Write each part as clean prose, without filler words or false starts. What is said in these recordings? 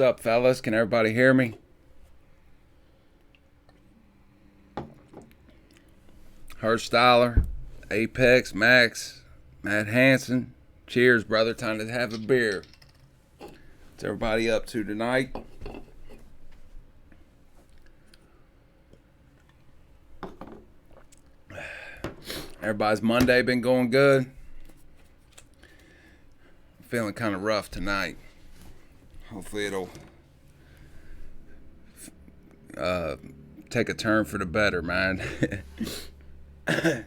What's up, fellas? Can everybody hear me? Hurt Styler, Apex, Max, Matt Hansen. Cheers, brother. Time to have a beer. What's everybody up to tonight? Everybody's Monday been going good? I'm feeling kind of rough tonight. Hopefully it'll take a turn for the better, man.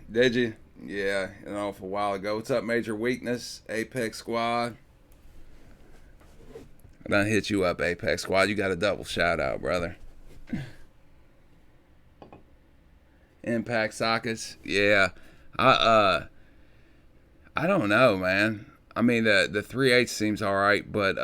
Did you? Yeah, an awful while ago. What's up, Major Weakness? Apex Squad. I done hit you up, Apex Squad. You got a double shout out, brother. Impact Sockets. Yeah. I don't know, man. I mean the 3/8 seems alright, but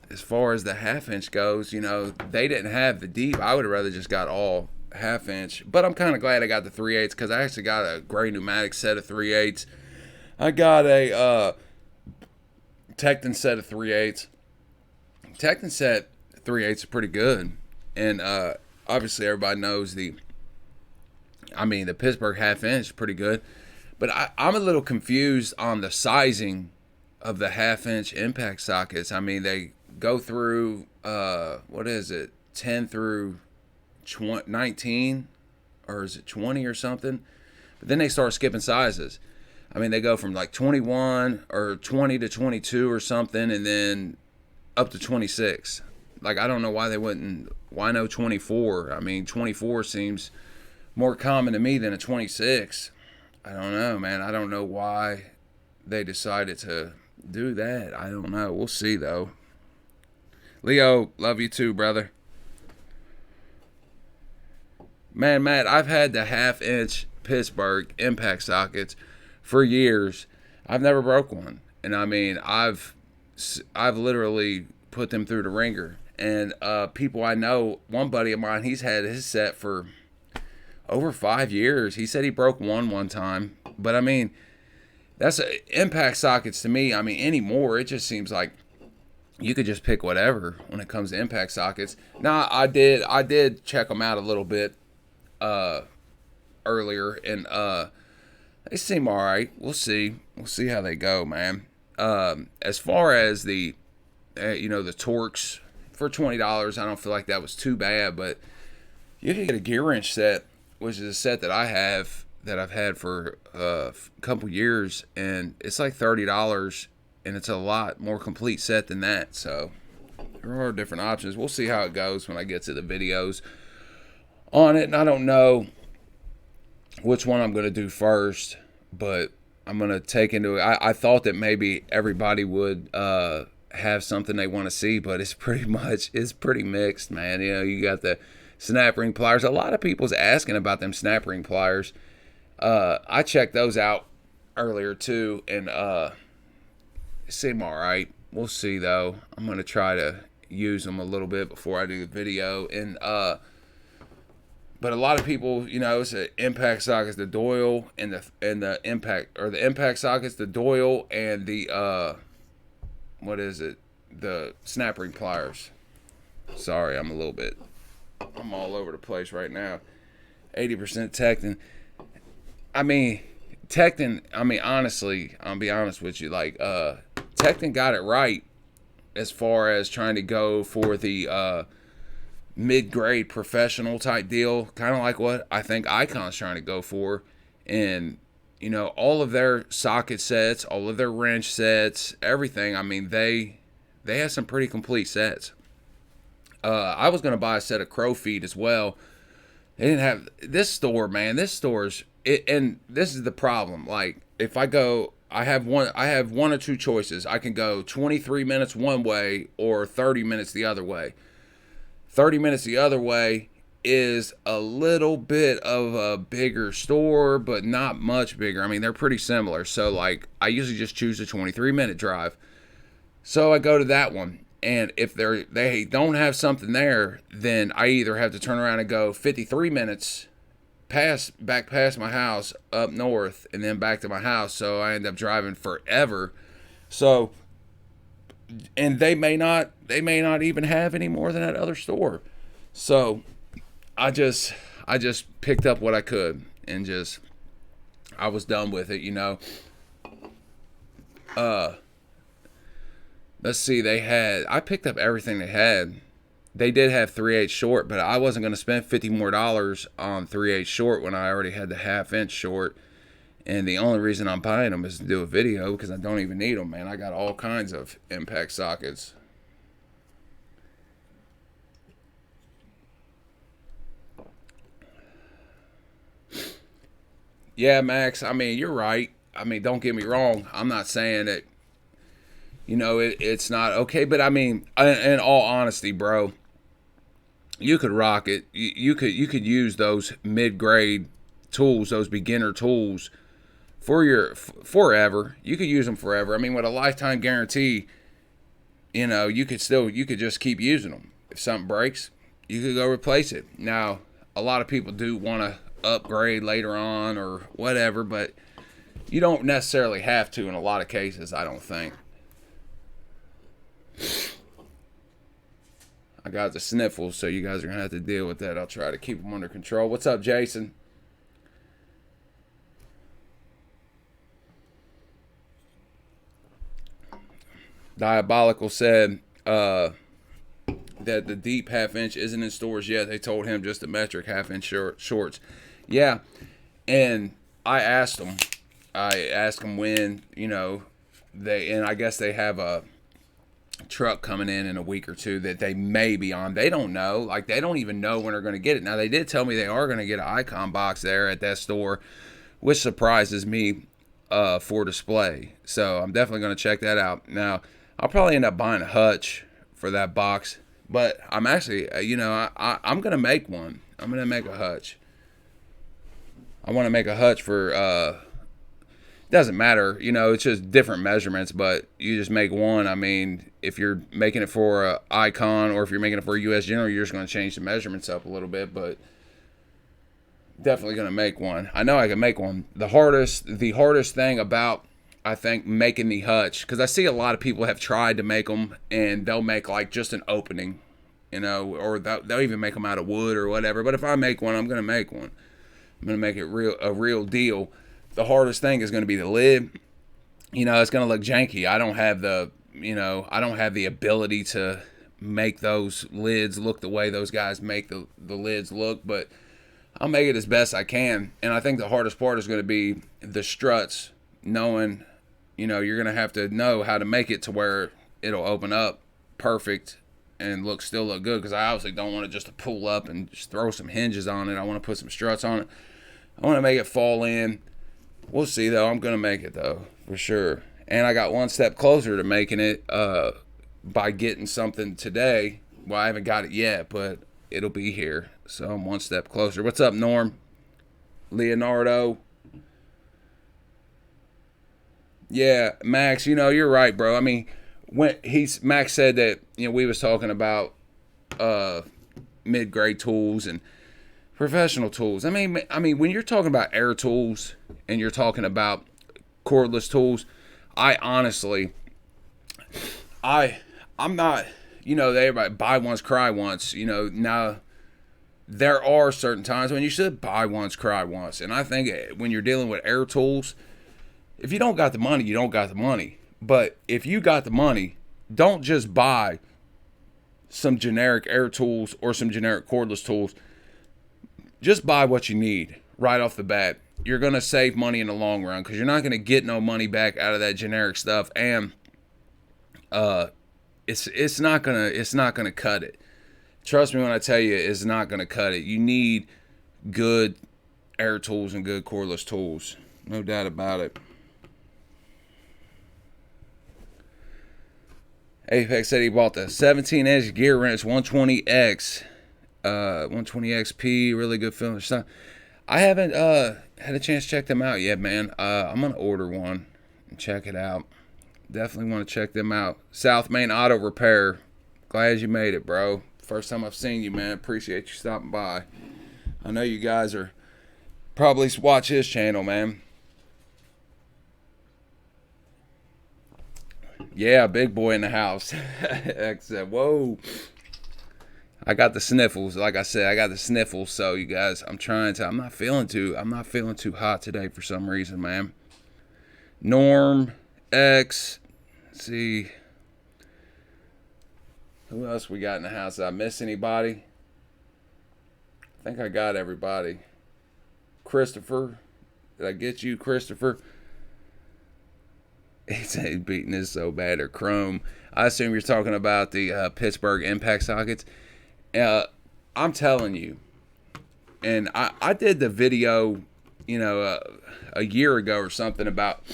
as far as the half-inch goes, you know, they didn't have the deep. I would have rather just got all half-inch. But I'm kind of glad I got the 3/8 because I actually got a Gray Pneumatic set of 3/8. I got a Tekton set of 3/8. Tekton set 3/8 is pretty good. And obviously everybody knows the Pittsburgh half-inch is pretty good. But I'm a little confused on the sizing of the half-inch impact sockets. I mean, they go through, 10 through 19? Or is it 20 or something? But then they start skipping sizes. I mean, they go from like 21 or 20 to 22 or something, and then up to 26. Like, I don't know why why no 24? I mean, 24 seems more common to me than a 26. I don't know, man. I don't know why they decided to do that. I don't know. We'll see, though. Leo, love you too, brother. Man, Matt, I've had the half-inch Pittsburgh impact sockets for years. I've never broke one. And, I mean, I've literally put them through the ringer. And people I know, one buddy of mine, he's had his set for over 5 years. He said he broke one time. But, I mean, that's impact sockets to me. I mean, anymore, it just seems like you could just pick whatever when it comes to impact sockets. Now, I did check them out a little bit earlier, and they seem all right. We'll see how they go, man. As far as the the Torx for $20, I don't feel like that was too bad. But you can get a gear wrench set, which is a set that I've had for a couple years, and it's like $30, and it's a lot more complete set than that. So there are different options. We'll see how it goes when I get to the videos on it. And I don't know which one I'm going to do first, but I'm going to take into it. I thought that maybe everybody would have something they want to see, but it's pretty mixed, man. You know, you got the snap ring pliers. A lot of people's asking about them snap ring pliers. I checked those out earlier too, and seem all right. We'll see though. I'm going to try to use them a little bit before I do the video, and but a lot of people, you know, it's the impact sockets, the Doyle, and the impact, or the impact sockets, the Doyle, and the the snap ring pliers. Sorry, I'm all over the place right now. 80% Tekton. Honestly, I'll be honest with you, like Tekton got it right as far as trying to go for the mid-grade professional type deal, kind of like what I think Icon's trying to go for. And you know, all of their socket sets, all of their wrench sets, everything, I mean, they have some pretty complete sets. I was going to buy a set of Crow feet as well. They didn't have this store, man. This store's it, and this is the problem. Like, if I go, I have one or two choices. I can go 23 minutes one way or 30 minutes the other way. 30 minutes the other way is a little bit of a bigger store, but not much bigger. I mean, they're pretty similar. So, like, I usually just choose a 23-minute drive. So I go to that one. And if they don't have something there, then I either have to turn around and go 53 minutes back past my house up north and then back to my house. So I end up driving forever. So and they may not even have any more than that other store. So I just picked up what I could, and just I was done with it, Let's see, I picked up everything they had. They did have 3/8 short, but I wasn't going to spend $50 more on 3/8 short when I already had the 1/2 inch short. And the only reason I'm buying them is to do a video, because I don't even need them, man. I got all kinds of impact sockets. Yeah, Max, I mean, you're right. I mean, don't get me wrong. I'm not saying that, it's not okay. But I mean, in all honesty, bro, you could rock it. You could use those mid-grade tools, those beginner tools, forever. You could use them forever. I mean, with a lifetime guarantee, you could just keep using them. If something breaks, you could go replace it. Now, a lot of people do want to upgrade later on or whatever, but you don't necessarily have to in a lot of cases, I don't think. I got the sniffles, so you guys are going to have to deal with that. I'll try to keep them under control. What's up, Jason? Diabolical said that the deep 1/2 inch isn't in stores yet. They told him just the metric 1/2 inch shorts. Yeah, and I asked them when, and I guess they have a truck coming in a week or two that they may be on. They don't know. Like, they don't even know when they're going to get it. Now, they did tell me they are going to get an icon box there at that store, which surprises me for display. So I'm definitely going to check that out. Now, I'll probably end up buying a hutch for that box, but I'm actually, I'm going to make one. I'm going to make a hutch. I want to make a hutch for, doesn't matter, it's just different measurements, but you just make one. I mean, if you're making it for a icon or if you're making it for a US General, you're just going to change the measurements up a little bit, but definitely going to make one. I know I can make one. The hardest thing about, I think, making the hutch, because I see a lot of people have tried to make them and they'll make like just an opening, or they'll even make them out of wood or whatever. But if I make one, I'm going to make one. I'm going to make it a real deal. The hardest thing is going to be the lid. It's going to look janky. I don't have the ability to make those lids look the way those guys make the lids look, but I'll make it as best I can. And I think the hardest part is going to be the struts, knowing, you're going to have to know how to make it to where it'll open up perfect and still look good, because I obviously don't want it just to pull up and just throw some hinges on it. I want to put some struts on it. I want to make it fall in. We'll see, though. I'm going to make it, though, for sure. And I got one step closer to making it by getting something today. Well, I haven't got it yet, but it'll be here. So I'm one step closer. What's up, Norm? Leonardo? Yeah, Max, you're right, bro. I mean, when Max said that, we was talking about mid-grade tools and professional tools. I mean, when you're talking about air tools and you're talking about cordless tools, I honestly, I'm not, everybody buy once, cry once. Now there are certain times when you should buy once, cry once, and I think when you're dealing with air tools, if you don't got the money, you don't got the money. But if you got the money, don't just buy some generic air tools or some generic cordless tools. Just buy what you need right off the bat. You're going to save money in the long run, because you're not going to get no money back out of that generic stuff, and it's not gonna cut it. Trust me when I tell you, it's not gonna cut it. You need good air tools and good cordless tools, no doubt about it. Apex said he bought the 17-inch gear wrench 120X. 120XP, really good film. I haven't had a chance to check them out yet, man. I'm gonna order one and check it out. Definitely want to check them out. South Main Auto Repair. Glad you made it, bro. First time I've seen you, man. Appreciate you stopping by. I know you guys are probably watch his channel, man. Yeah, big boy in the house. I said, whoa. I got the sniffles. Like I said, I got the sniffles. So you guys, I'm not feeling too hot today for some reason, man. Norm, X, let's see. Who else we got in the house? Did I miss anybody? I think I got everybody. Christopher. Did I get you, Christopher? He's beating this so bad. Or Chrome. I assume you're talking about the Pittsburgh impact sockets. I'm telling you, and I did the video, a year ago or something about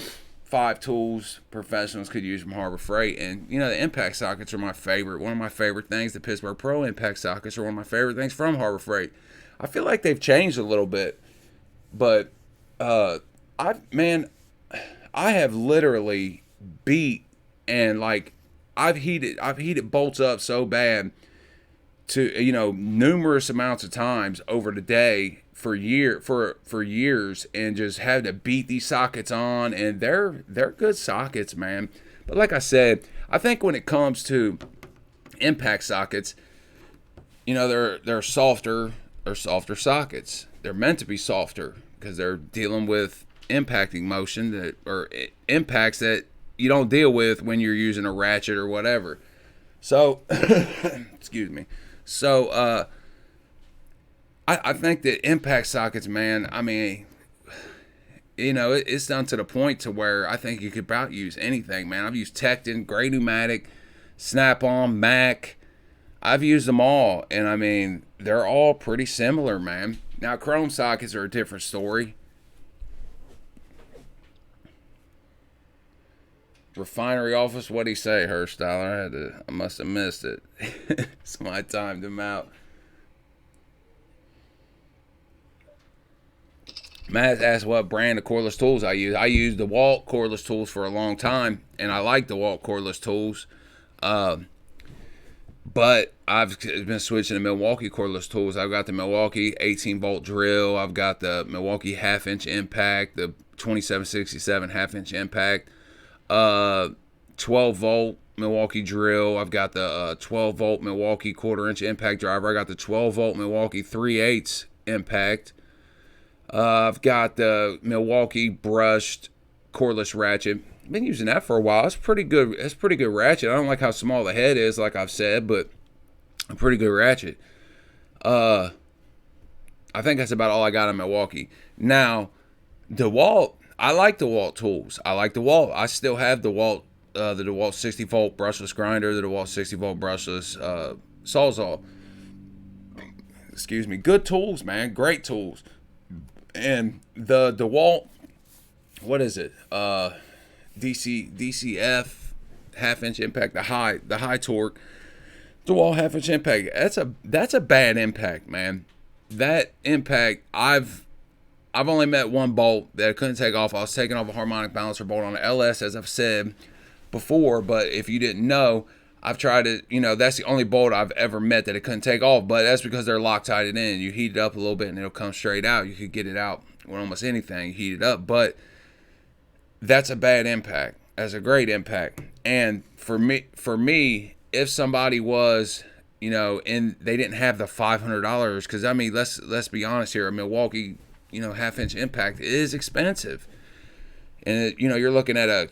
5 tools professionals could use from Harbor Freight. And, the impact sockets are my favorite. One of my favorite things. The Pittsburgh Pro impact sockets are one of my favorite things from Harbor Freight. I feel like they've changed a little bit. But, I have literally beat and, like, I've heated bolts up so bad to, numerous amounts of times over the day for years, and just had to beat these sockets on, and they're good sockets, man. But like I said, I think when it comes to impact sockets, they're softer sockets. They're meant to be softer because they're dealing with impacting motion or impacts that you don't deal with when you're using a ratchet or whatever. So excuse me. So I think that impact sockets, man, I mean, it's done to the point to where I think you could about use anything, man. I've used Tekton, Gray Pneumatic, Snap-on, Mac. I've used them all, and I mean, they're all pretty similar, man. Now, chrome sockets are a different story. Refinery office, what'd he say, Herstyler? I must have missed it. Somebody timed him out. Matt asked what brand of cordless tools I use. I used DeWalt cordless tools for a long time, and I like DeWalt cordless tools. But I've been switching to Milwaukee cordless tools. I've got the Milwaukee 18-volt drill. I've got the Milwaukee half-inch impact, the 2767 half-inch impact, 12-volt Milwaukee drill. I've got the 12-volt Milwaukee quarter-inch impact driver. I got the 12-volt Milwaukee 3/8 impact. I've got the Milwaukee brushed cordless ratchet. Been using that for a while. It's pretty good. It's pretty good ratchet. I don't like how small the head is, like I've said, but a pretty good ratchet. I think that's about all I got in Milwaukee. Now, DeWalt. I like DeWalt tools. I like DeWalt. I still have DeWalt, the DeWalt 60-volt brushless grinder, the DeWalt 60-volt brushless Sawzall. Excuse me. Good tools, man. Great tools. And the DeWalt, what is it? DCF half-inch impact, the high torque DeWalt half-inch impact. That's a bad impact, man. That impact, I've only met one bolt that I couldn't take off. I was taking off a harmonic balancer bolt on an LS, as I've said before. But if you didn't know, I've tried it. That's the only bolt I've ever met that it couldn't take off. But that's because they're Loctite it in. You heat it up a little bit and it'll come straight out. You could get it out with almost anything. You heat it up. But that's a bad impact. That's a great impact. And for me, if somebody was, and they didn't have the $500, because I mean, let's be honest here, a Milwaukee, half-inch impact is expensive, and you're looking at a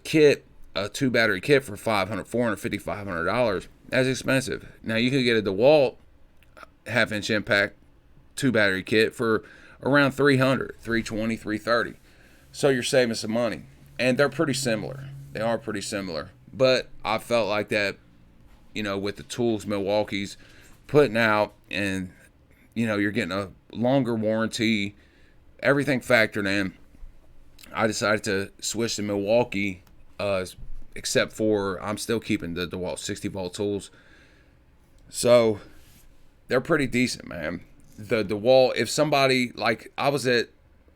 2-battery kit for $500. That's expensive. Now you could get a DeWalt half-inch impact 2-battery kit for around $300, $320, $330. So you're saving some money. And they're pretty similar. They are pretty similar. But I felt like that, with the tools Milwaukee's putting out, and, you're getting a longer warranty, everything factored in, I decided to switch to Milwaukee, except for I'm still keeping the DeWalt 60-volt tools. So they're pretty decent, man. The DeWalt, if somebody, like, I was at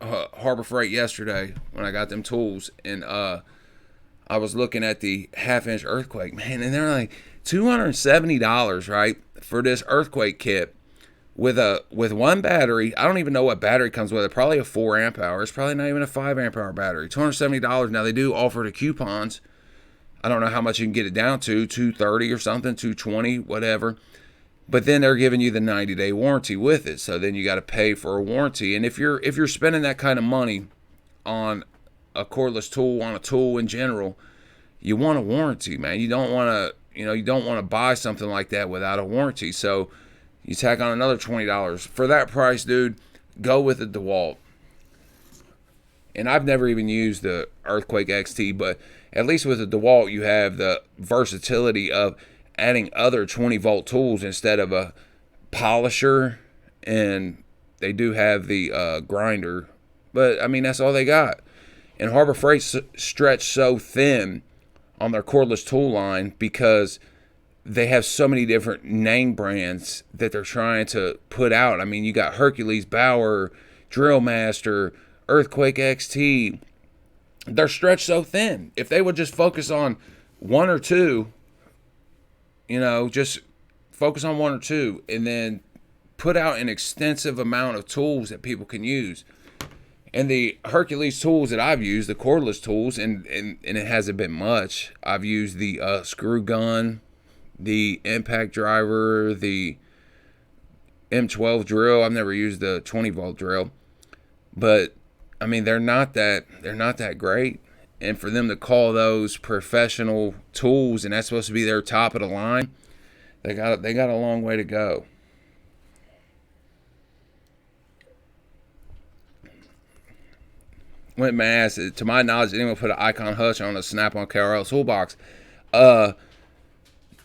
Harbor Freight yesterday when I got them tools, and I was looking at the half-inch earthquake, man, and they're like $270, right, for this earthquake kit with one battery. I don't even know what battery comes with it. Probably a 4 amp hour. It's probably not even a 5 amp hour battery. $270. Now they do offer the coupons. I don't know how much you can get it down to, 230 or something, 220, whatever. But then they're giving you the 90-day warranty with it. So then you got to pay for a warranty. And if you're spending that kind of money on a cordless tool, on a tool in general, you want a warranty, man. You don't want to buy something like that without a warranty. So you tack on another $20 for that price, dude. Go with the DeWalt. And I've never even used the Earthquake XT, but at least with the DeWalt, you have the versatility of adding other 20-volt tools instead of a polisher, and they do have the grinder. But, I mean, that's all they got. And Harbor Freight stretched so thin on their cordless tool line because they have so many different name brands that they're trying to put out. I mean, you got Hercules, Bauer, Drill Master, Earthquake XT. They're stretched so thin. If they would just focus on one or two, just focus on one or two and then put out an extensive amount of tools that people can use. And the Hercules tools that I've used, the cordless tools, and it hasn't been much. I've used the screw gun, the impact driver, the M12 drill. I've never used the 20-volt drill. But I mean, they're not that great. And for them to call those professional tools, and that's supposed to be their top of the line, they got a long way to go. Went mass. To my knowledge, anyone put an Icon Hutch on a Snap-on KRL toolbox. I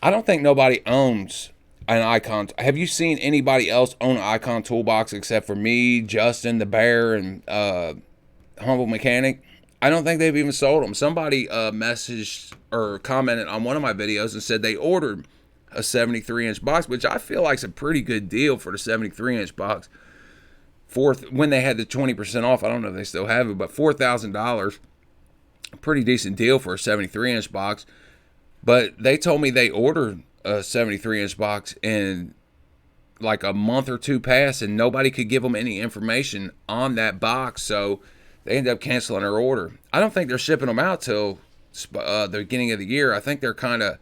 don't think nobody owns an Icon. Have you seen anybody else own an Icon toolbox except for me, Justin, the Bear, and Humble Mechanic? I don't think they've even sold them. Somebody messaged or commented on one of my videos and said they ordered a 73-inch box, which I feel like is a pretty good deal for the 73-inch box. When they had the 20% off, I don't know if they still have it, but $4,000, a pretty decent deal for a 73-inch box. But they told me they ordered a 73-inch box in like a month or two passed, and nobody could give them any information on that box, so they ended up canceling their order. I don't think they're shipping them out till the beginning of the year. I think they're kind of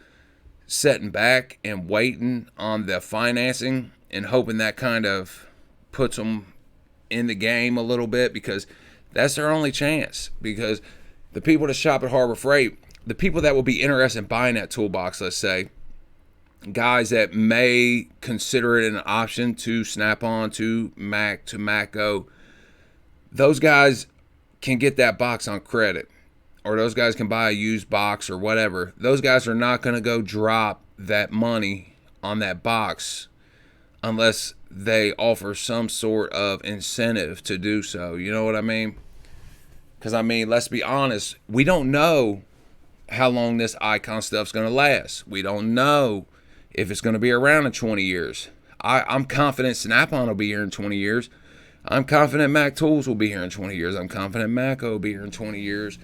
setting back and waiting on the financing and hoping that kind of puts them in the game a little bit, because that's their only chance. Because the people that shop at Harbor Freight, the people that will be interested in buying that toolbox, let's say, guys that may consider it an option to Snap-on, to Matco, those guys can get that box on credit, or those guys can buy a used box or whatever. Those guys are not going to go drop that money on that box unless they offer some sort of incentive to do so. You know what I mean? Because, I mean, let's be honest, we don't know how long this Icon stuff's going to last. We don't know if it's going to be around in 20 years. I'm confident Snap-on will be here in 20 years. I'm confident Mac Tools will be here in 20 years. I'm confident Matco will be here in 20 years.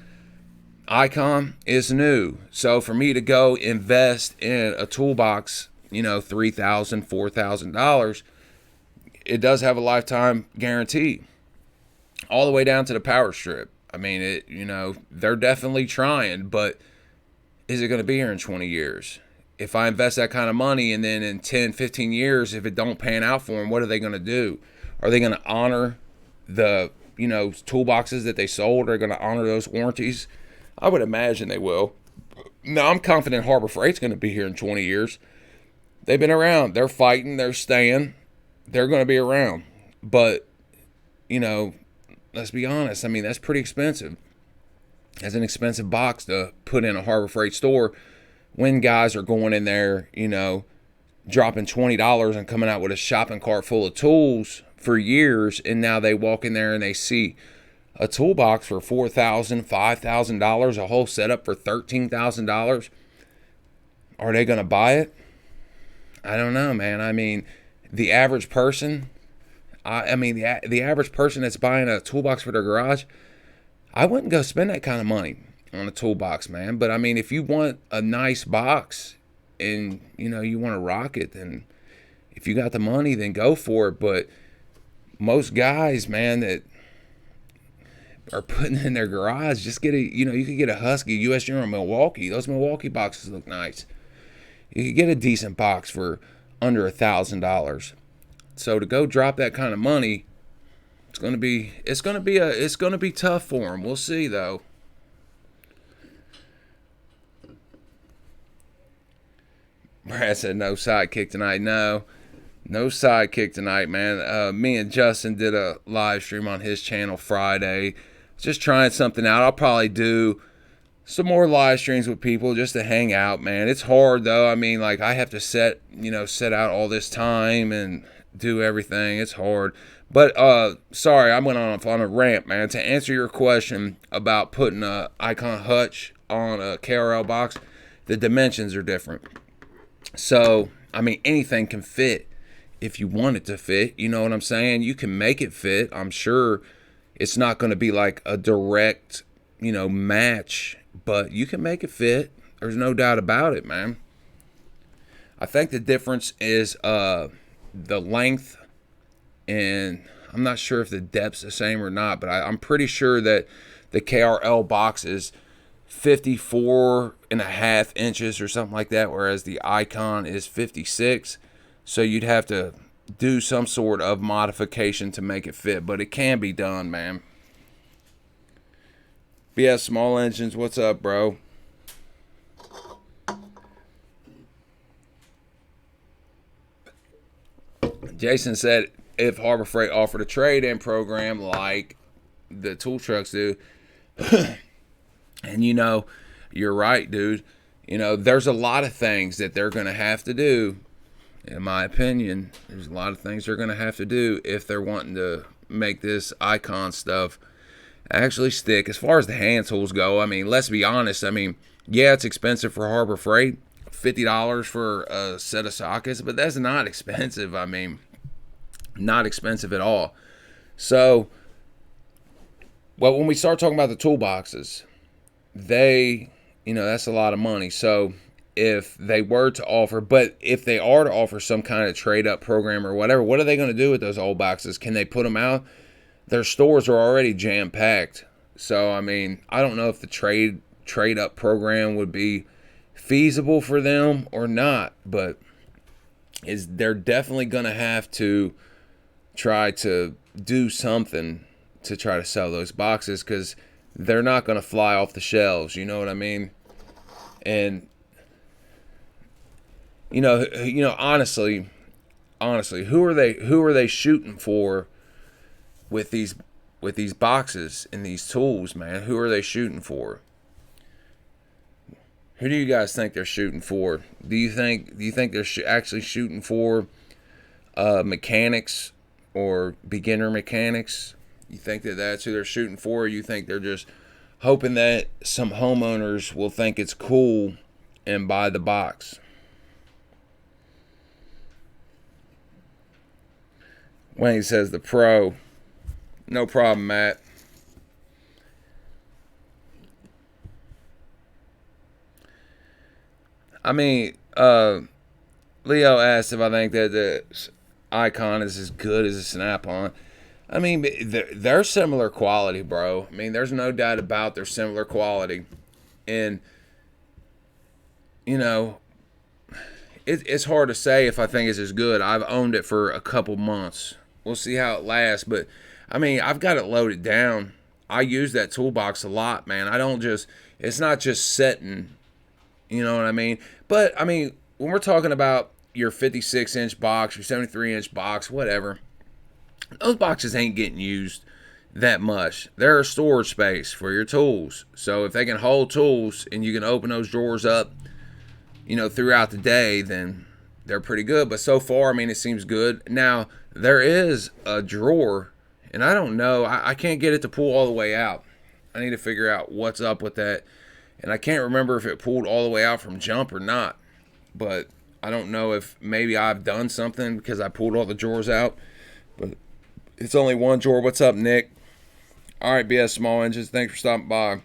Icon is new. So for me to go invest in a toolbox, $3,000, $4,000, it does have a lifetime guarantee. All the way down to the power strip. I mean, they're definitely trying, but is it going to be here in 20 years? If I invest that kind of money and then in 10, 15 years, if it don't pan out for them, what are they going to do? Are they going to honor the, toolboxes that they sold? Are they going to honor those warranties? I would imagine they will. No, I'm confident Harbor Freight's going to be here in 20 years. They've been around. They're fighting. They're staying. They're going to be around. But, let's be honest. I mean, that's pretty expensive. That's an expensive box to put in a Harbor Freight store when guys are going in there, dropping $20 and coming out with a shopping cart full of tools for years, and now they walk in there and they see a toolbox for $4,000, $5,000, a whole setup for $13,000. Are they going to buy it? I don't know, man. I mean, the average person, the average person that's buying a toolbox for their garage, I wouldn't go spend that kind of money on a toolbox, man. But I mean, if you want a nice box and you want to rock it, then if you got the money, then go for it. But most guys, man, that are putting in their garage. Just get a, you could get a Husky, US General Milwaukee. Those Milwaukee boxes look nice. You could get a decent box for under $1,000. So to go drop that kind of money, it's gonna be tough for them. We'll see though. Brad said no sidekick tonight. No sidekick tonight, man. Me and Justin did a live stream on his channel Friday. Just trying something out. I'll probably do some more live streams with people just to hang out, man. It's hard though. I mean, like I have to set out all this time and do everything. It's hard. But sorry, I went on a rant, man. To answer your question about putting a Icon hutch on a KRL box, the dimensions are different. So, I mean, anything can fit if you want it to fit. You know what I'm saying? You can make it fit. I'm sure it's not going to be like a direct, match, but you can make it fit. There's no doubt about it, man. I think the difference is the length, and I'm not sure if the depth's the same or not, but I'm pretty sure that the KRL box is 54.5 inches or something like that, whereas the Icon is 56. So you'd have to do some sort of modification to make it fit, but it can be done, man. BS Small Engines, what's up, bro? Jason said if Harbor Freight offered a trade-in program like the tool trucks do, and you're right, dude. There's a lot of things that they're going to have to do. In my opinion, there's a lot of things they're going to have to do if they're wanting to make this Icon stuff actually stick. As far as the hand tools go, I mean, let's be honest. I mean, yeah, it's expensive for Harbor Freight, $50 for a set of sockets, but that's not expensive. I mean, not expensive at all. So, well, when we start talking about the toolboxes, that's a lot of money. So if they were to offer, but if they are to offer some kind of trade up program or whatever, what are they going to do with those old boxes? Can they put them out? Their stores are already jam packed. So, I mean, I don't know if the trade up program would be feasible for them or not, but they're definitely going to have to try to do something to try to sell those boxes, because they're not going to fly off the shelves. You know what I mean? And honestly, who are they shooting for with these boxes and these tools, man? Who are they shooting for? Who do you guys think they're shooting for? Do you think they're actually shooting for mechanics or beginner mechanics? You think that that's who they're shooting for? Or you think they're just hoping that some homeowners will think it's cool and buy the box? Wayne says the pro. No problem, Matt. I mean, Leo asked if I think that the Icon is as good as a Snap-on. I mean, they're similar quality, bro. I mean, there's no doubt about their similar quality. And, it's hard to say if I think it's as good. I've owned it for a couple months. We'll see how it lasts. But, I mean, I've got it loaded down. I use that toolbox a lot, man. It's not just setting, you know what I mean? But, I mean, when we're talking about your 56-inch box, your 73-inch box, whatever, those boxes ain't getting used that much. They're a storage space for your tools. So if they can hold tools and you can open those drawers up, throughout the day, then they're pretty good. But so far, I mean, it seems good. Now, there is a drawer, and I don't know. I can't get it to pull all the way out. I need to figure out what's up with that. And I can't remember if it pulled all the way out from jump or not. But I don't know if maybe I've done something because I pulled all the drawers out. But it's only one drawer. What's up, Nick? All right, BS Small Engines. Thanks for stopping by.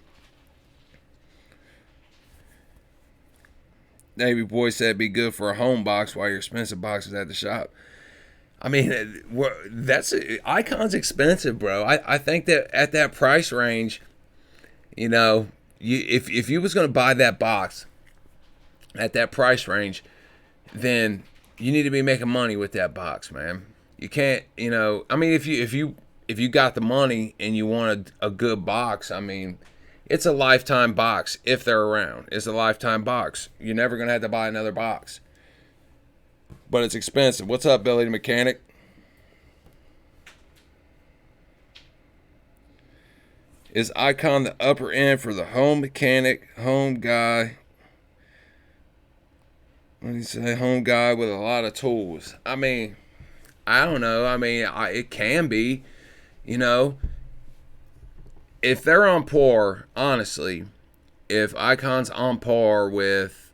Navy Boy said it'd be good for a home box while your expensive box is at the shop. I mean, that's Icon's expensive, bro. I think that at that price range, you know, if you was gonna buy that box at that price range, then you need to be making money with that box, man. You can't, I mean, if you got the money and you want a good box, I mean, it's a lifetime box if they're around. It's a lifetime box. You're never gonna have to buy another box, but it's expensive. What's up, Billy the Mechanic? Is Icon the upper end for the home mechanic, home guy? What do you say? Home guy with a lot of tools. I mean, I don't know. I mean, it can be. You know, if they're on par, honestly, if Icon's on par with,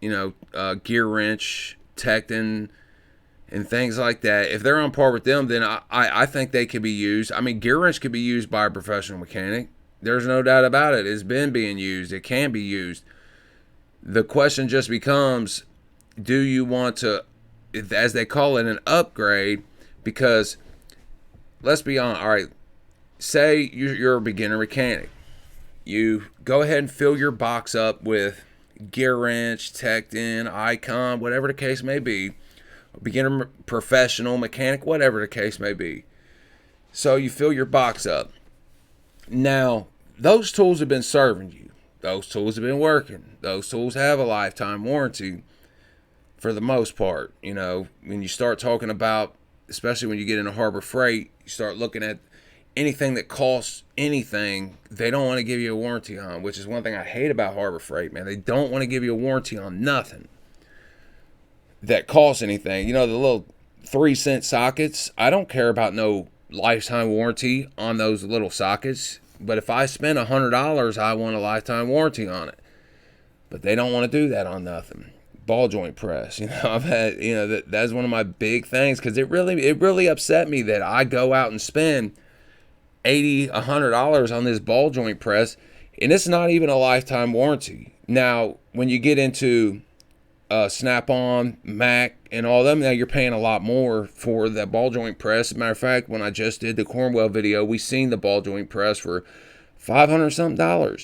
Gear Wrench, Tekton, and things like that, if they're on par with them, then I think they could be used. I mean, Gear Wrench could be used by a professional mechanic. There's no doubt about it. It's been being used. It can be used. The question just becomes, do you want to, as they call it, an upgrade? Because let's be honest. All right, say you're a beginner mechanic. You go ahead and fill your box up with Gear Wrench, Tekton, Icon, whatever the case may be. Beginner, professional, mechanic, whatever the case may be. So you fill your box up. Now, those tools have been serving you. Those tools have been working. Those tools have a lifetime warranty for the most part. When you start talking about, especially when you get into Harbor Freight, you start looking at anything that costs anything, they don't want to give you a warranty on, which is one thing I hate about Harbor Freight, man. They don't want to give you a warranty on nothing that costs anything. The little 3-cent sockets, I don't care about no lifetime warranty on those little sockets. But if I spend $100, I want a lifetime warranty on it. But they don't want to do that on nothing. Ball joint press, I've had, that's one of my big things, because it really upset me that I go out and spend $80, $100 on this ball joint press, and it's not even a lifetime warranty. Now, when you get into Snap-on, Mac, and all them, now you're paying a lot more for that ball joint press. As a matter of fact, when I just did the Cornwell video, we seen the ball joint press for $500 something.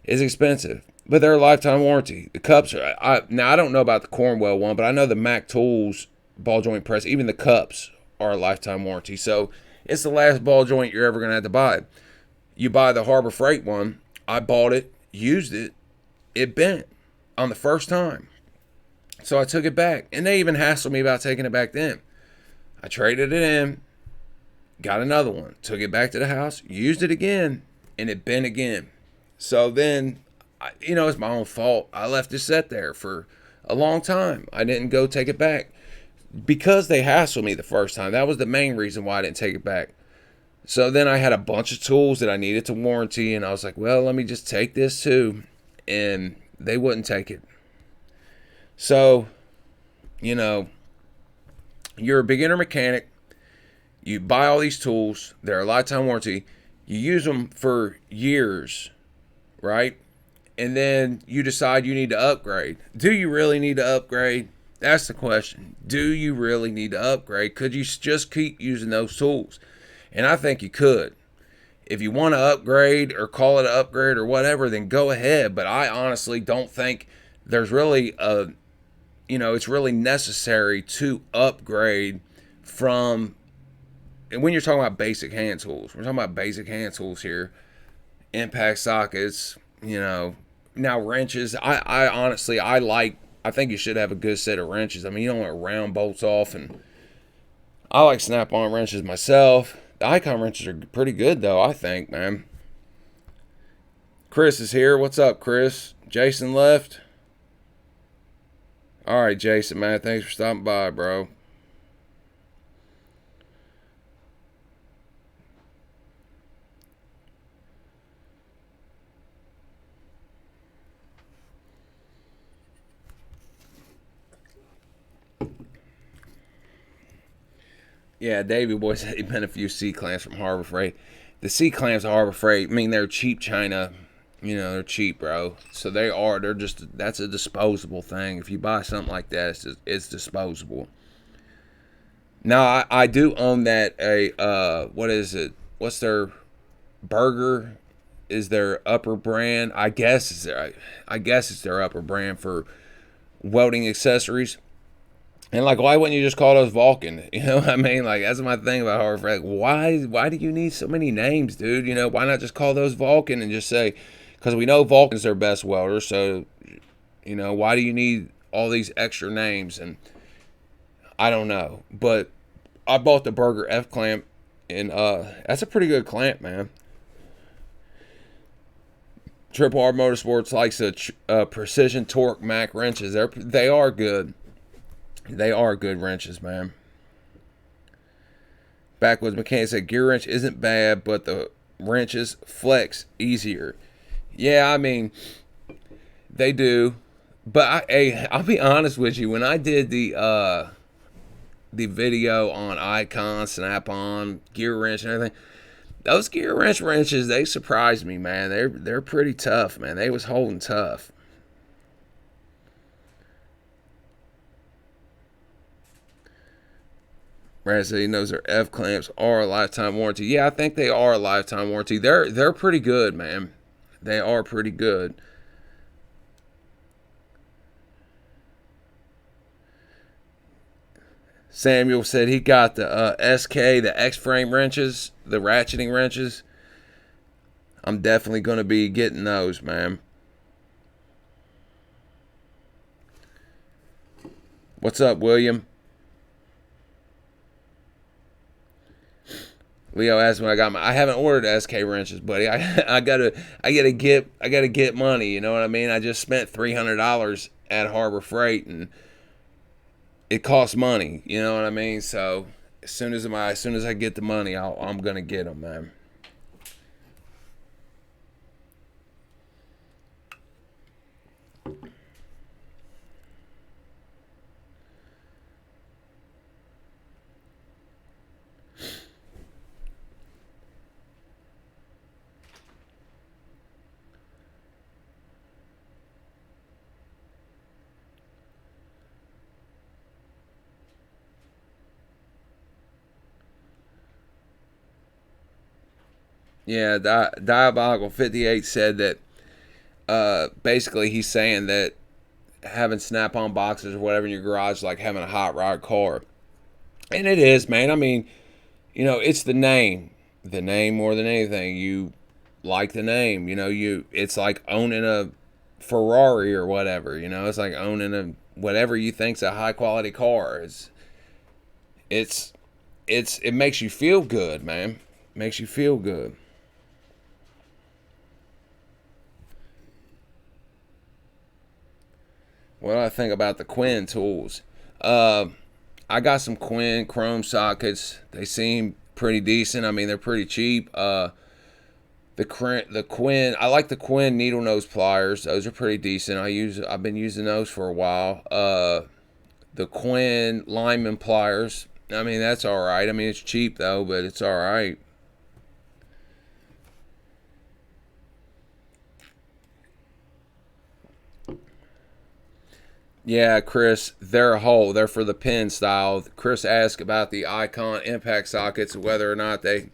It's expensive, but they're a lifetime warranty. The cups are, now I don't know about the Cornwell one, but I know the Mac Tools ball joint press, even the cups are a lifetime warranty. So it's the last ball joint you're ever going to have to buy. You buy the Harbor Freight one, I bought it, used it, it bent on the first time. So I took it back, and they even hassled me about taking it back then. I traded it in, got another one, took it back to the house, used it again, and it bent again. So then, it's my own fault. I left it set there for a long time. I didn't go take it back because they hassled me the first time. That was the main reason why I didn't take it back. So then I had a bunch of tools that I needed to warranty, and I was like, well, let me just take this too. And they wouldn't take it. So, you're a beginner mechanic. You buy all these tools. They're a lifetime warranty. You use them for years, right? And then you decide you need to upgrade. Do you really need to upgrade? That's the question. Do you really need to upgrade? Could you just keep using those tools? And I think you could. If you want to upgrade or call it an upgrade or whatever, then go ahead. But I honestly don't think there's really it's really necessary to upgrade from, and when you're talking about basic hand tools, we're talking about basic hand tools here, impact sockets, now wrenches. I honestly, I think you should have a good set of wrenches. I mean, you don't want round bolts off, and I like Snap-on wrenches myself. The Icon wrenches are pretty good though, I think, man. Chris is here. What's up, Chris? Jason left. All right, Jason, man, thanks for stopping by, bro. Yeah, Davey Boy said he'd been a few C-clamps from Harbor Freight. The C-clamps at Harbor Freight, I mean, they're cheap China. They're cheap, bro. So that's a disposable thing. If you buy something like that, it's disposable. Now I do own that what is it? What's their burger? Is their upper brand? I guess it's their upper brand for welding accessories. And like, why wouldn't you just call those Vulcan? You know what I mean? Like, that's my thing about Harbor Freight. Like, why do you need so many names, dude? You know, why not just call those Vulcan and just say, because we know Vulcan's their best welder. So, you know, why do you need all these extra names? And I don't know, but I bought the Burger F clamp, and that's a pretty good clamp, man. Triple R Motorsports likes a precision torque Mac wrenches. They are good. They are good wrenches, man. Backwoods Mechanic said gear wrench isn't bad, but the wrenches flex easier. Yeah, I mean, they do. But I'll be honest with you. When I did the video on Icon, Snap-on, gear wrench, and everything, those gear wrenches, they surprised me, man. They're pretty tough, man. They was holding tough. Brad said he knows their F clamps are a lifetime warranty. Yeah, I think they are a lifetime warranty. They're pretty good, man. They are pretty good. Samuel said he got the SK, the X-frame wrenches, the ratcheting wrenches. I'm definitely going to be getting those, man. What's up, William? Leo asked when I haven't ordered SK wrenches, buddy. I gotta get money. You know what I mean? I just spent $300 at Harbor Freight, and it costs money. You know what I mean? So as soon as I get the money, I'm gonna get them, man. Yeah, Diabolical 58 said that basically he's saying that having Snap-on boxes or whatever in your garage is like having a hot rod car. And it is, man. I mean, you know, it's the name. The name more than anything. You like the name. You know, it's like owning a Ferrari or whatever. You know, it's like owning a whatever you think's a high quality car. It's it makes you feel good, man. It makes you feel good. What do I think about the Quinn tools? I got some Quinn chrome sockets. They seem pretty decent. I mean, they're pretty cheap. The Quinn, I like the Quinn needle nose pliers. Those are pretty decent. I've been using those for a while. The Quinn lineman pliers. I mean, that's all right. I mean, it's cheap though, but it's all right. Yeah, Chris, they're a hole. They're for the pin style. Chris asked about the Icon impact sockets, whether or not they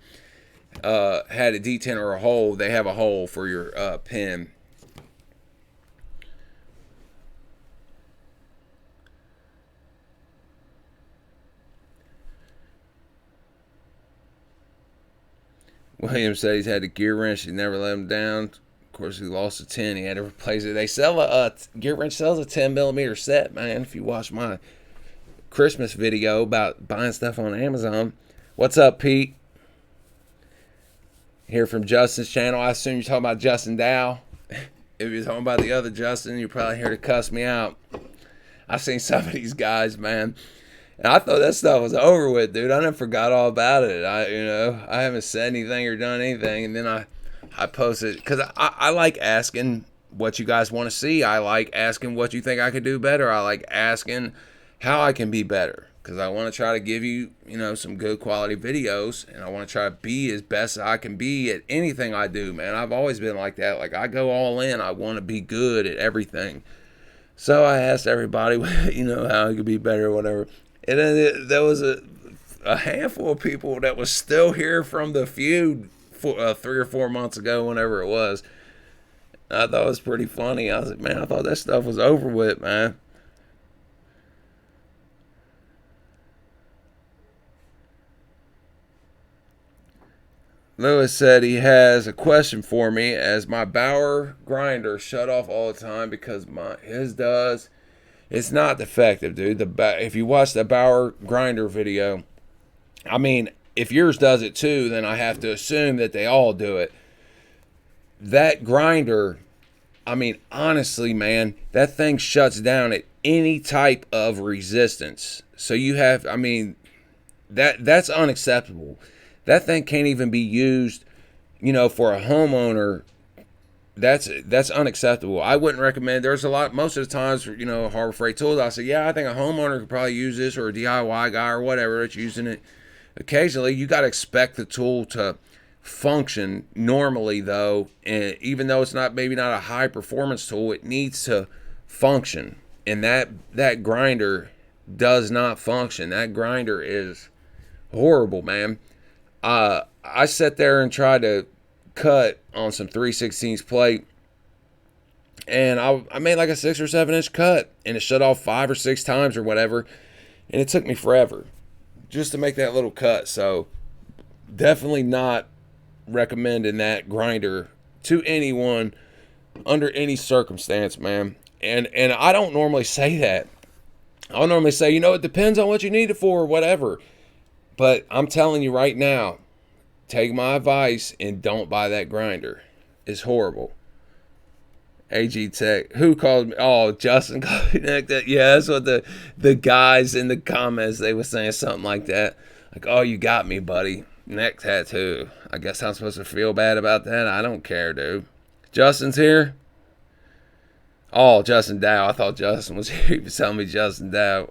had a detent or a hole. They have a hole for your pin. William said he's had a gear wrench. He never let him down. Of course, he lost a 10. He had to replace it. They sell a gear wrench sells a 10 millimeter set, man. If you watch my Christmas video about buying stuff on Amazon. What's up, Pete? Here from Justin's channel. I assume you're talking about Justin Dow. If you're talking about the other Justin, you're probably here to cuss me out. I've seen some of these guys, man. And I thought that stuff was over with, dude. I never forgot all about it. I haven't said anything or done anything, and then I posted because I like asking what you guys want to see. I like asking what you think I could do better. I like asking how I can be better because I want to try to give you, some good quality videos, and I want to try to be as best as I can be at anything I do, man. I've always been like that. Like, I go all in. I want to be good at everything. So I asked everybody, how I could be better or whatever. And then there was a handful of people that was still here from the feud 3 or 4 months ago, whenever it was. I thought it was pretty funny. I was like, man, I thought that stuff was over with, man. Lewis said he has a question for me, as my Bauer grinder shut off all the time because his does. It's not defective, dude. If you watch the Bauer grinder video, I mean, if yours does it too, then I have to assume that they all do it. That grinder, I mean, honestly, man, that thing shuts down at any type of resistance. So you have, I mean, that's unacceptable. That thing can't even be used, for a homeowner. That's unacceptable. I wouldn't recommend. There's a lot. Most of the times, Harbor Freight Tools, I say, yeah, I think a homeowner could probably use this, or a DIY guy or whatever that's using it. Occasionally, you got to expect the tool to function normally, though, and even though it's maybe not a high performance tool, it needs to function. And that grinder does not function. That grinder is horrible, man. I sat there and tried to cut on some 3/16 plate, and I made like a 6 or 7 inch cut, and it shut off 5 or 6 times or whatever, and it took me forever just to make that little cut. So definitely not recommending that grinder to anyone under any circumstance, man. And I don't normally say that. I'll normally say, it depends on what you need it for or whatever. But I'm telling you right now, take my advice and don't buy that grinder. It's horrible. AG Tech. Who called me? Oh, Justin called me that. Yeah, that's what the guys in the comments, they were saying something like that. Like, oh, you got me, buddy. Neck tattoo. I guess I'm supposed to feel bad about that. I don't care, dude. Justin's here. Oh, Justin Dow. I thought Justin was here. He was telling me Justin Dow.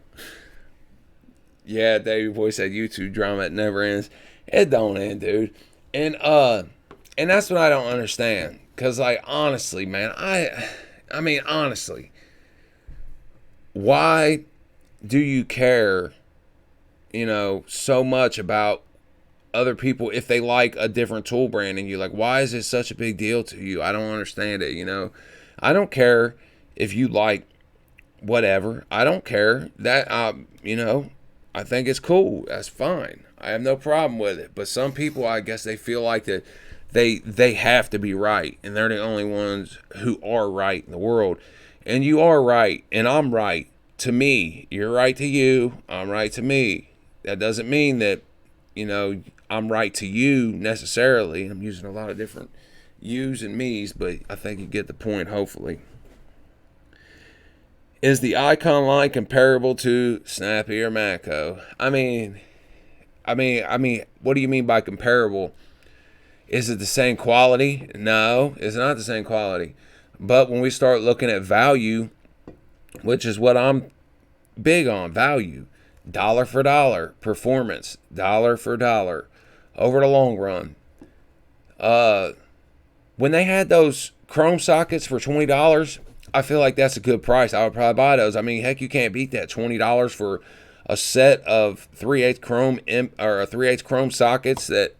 Yeah, Davey Boy said YouTube drama, it never ends. It don't end, dude. And that's what I don't understand. Cause like, honestly, man, I mean honestly, why do you care, so much about other people if they like a different tool brand than you? Like, why is it such a big deal to you? I don't understand it. I don't care if you like whatever. I don't care that I think it's cool. That's fine. I have no problem with it. But some people, I guess, they feel like that they have to be right, and they're the only ones who are right in the world. And you are right, and I'm right to me. You're right to you. I'm right to me. That doesn't mean that, I'm right to you necessarily. I'm using a lot of different yous and me's, but I think you get the point, hopefully. Is the Icon line comparable to Snappy or Matco? I mean, what do you mean by comparable? Is it the same quality? No, it's not the same quality. But when we start looking at value, which is what I'm big on, value, dollar for dollar, performance, dollar for dollar, over the long run. When they had those chrome sockets for $20, I feel like that's a good price. I would probably buy those. I mean, heck, you can't beat that. $20 for a set of 3/8 chrome or 3/8 chrome sockets that,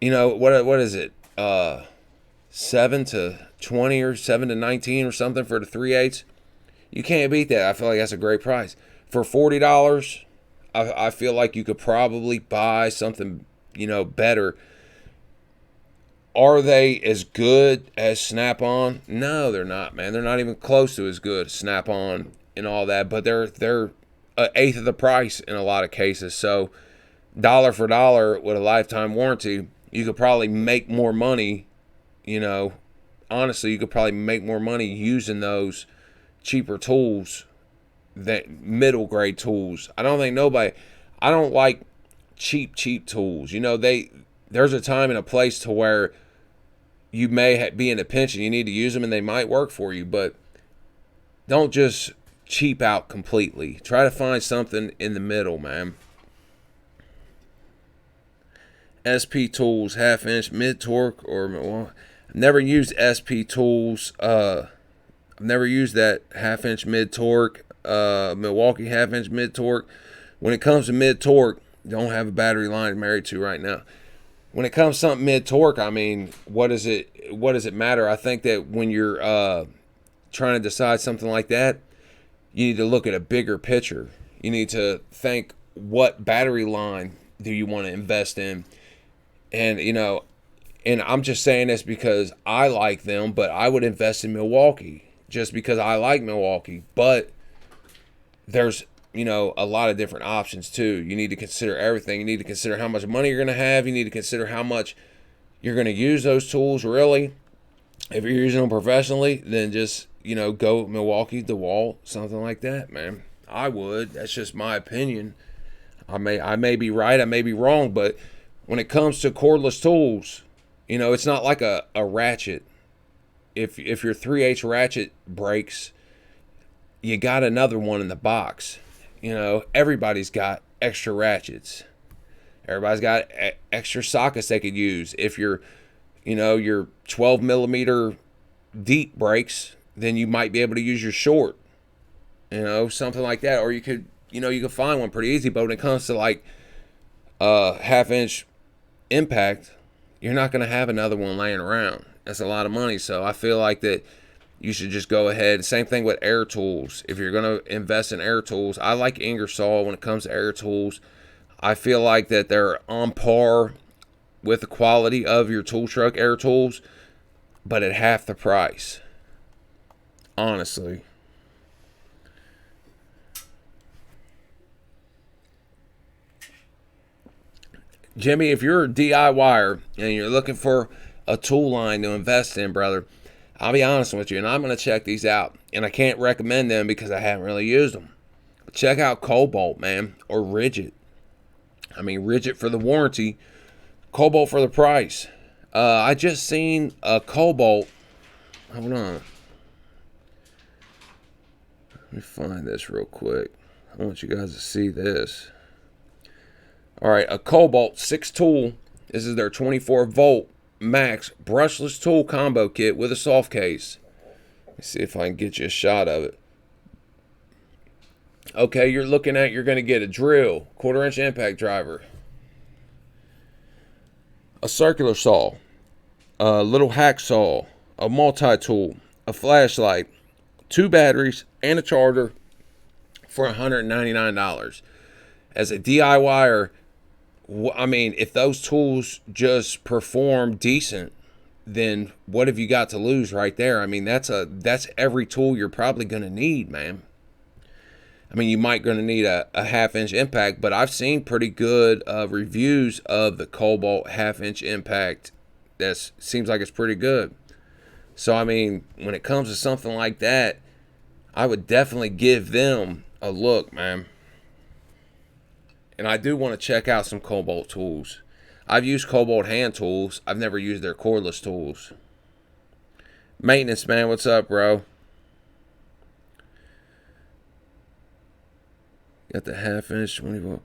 what is it? 7 to 20 or 7 to 19 or something for the 3/8. You can't beat that. I feel like that's a great price. For $40, I feel like you could probably buy something, better. Are they as good as Snap-on? No, they're not, man. They're not even close to as good as Snap-on and all that. But they're an eighth of the price in a lot of cases. So dollar for dollar with a lifetime warranty, you could probably make more money. Honestly, you could probably make more money using those cheaper tools, that middle grade tools. I don't like cheap tools. There's a time and a place to where you may be in a pinch and you need to use them, and they might work for you, but don't just cheap out completely. Try to find something in the middle, man. SP Tools, half-inch mid-torque, I've never used SP Tools. I've never used that half-inch mid-torque, Milwaukee half-inch mid-torque, When it comes to mid torque, don't have a battery line married to right now. When it comes to something mid torque, I mean, what does it matter? I think that when you're trying to decide something like that, you need to look at a bigger picture. You need to think, what battery line do you want to invest in? And and I'm just saying this because I like them, but I would invest in Milwaukee just because I like Milwaukee. But there's a lot of different options too. You need to consider everything. You need to consider how much money you're going to have. You need to consider how much you're going to use those tools. Really, if you're using them professionally, then just go Milwaukee, DeWalt, something like that, man. I would. That's just my opinion. I may be right, I may be wrong, but when it comes to cordless tools, it's not like a ratchet. If your 3/8 ratchet breaks, you got another one in the box. Everybody's got extra ratchets. Everybody's got extra sockets they could use. If your 12 millimeter deep breaks, then you might be able to use your short. Something like that. Or you could find one pretty easy. But when it comes to like 1/2 inch impact, you're not going to have another one laying around. That's a lot of money. So I feel like that you should just go ahead. Same thing with air tools. If you're going to invest in air tools, I like Ingersoll when it comes to air tools. I feel like that they're on par with the quality of your tool truck air tools, but at half the price. Honestly. Jimmy, if you're a DIYer and you're looking for a tool line to invest in, brother, I'll be honest with you, and I'm going to check these out. And I can't recommend them because I haven't really used them. But check out Cobalt, man, or Ridgid. I mean, Ridgid for the warranty, Cobalt for the price. I just seen a Cobalt. Hold on. Let me find this real quick. I want you guys to see this. All right, a Cobalt 6 tool. This is their 24 volt max brushless tool combo kit with a soft case. Let's see if I can get you a shot of it. Okay, you're going to get a drill, 1/4 inch impact driver, a circular saw, a little hacksaw, a multi-tool, a flashlight, 2 batteries, and a charger for $199. As a DIYer, I mean, if those tools just perform decent, then what have you got to lose right there? I mean, that's every tool you're probably going to need, man. I mean, you might going to need a 1/2 inch impact, but I've seen pretty good reviews of the Cobalt 1/2 inch impact. That seems like it's pretty good. So, I mean, when it comes to something like that, I would definitely give them a look, man. And I do want to check out some Cobalt tools. I've used Cobalt hand tools. I've never used their cordless tools. Maintenance, man. What's up, bro? Got the 1/2 inch 20 volt.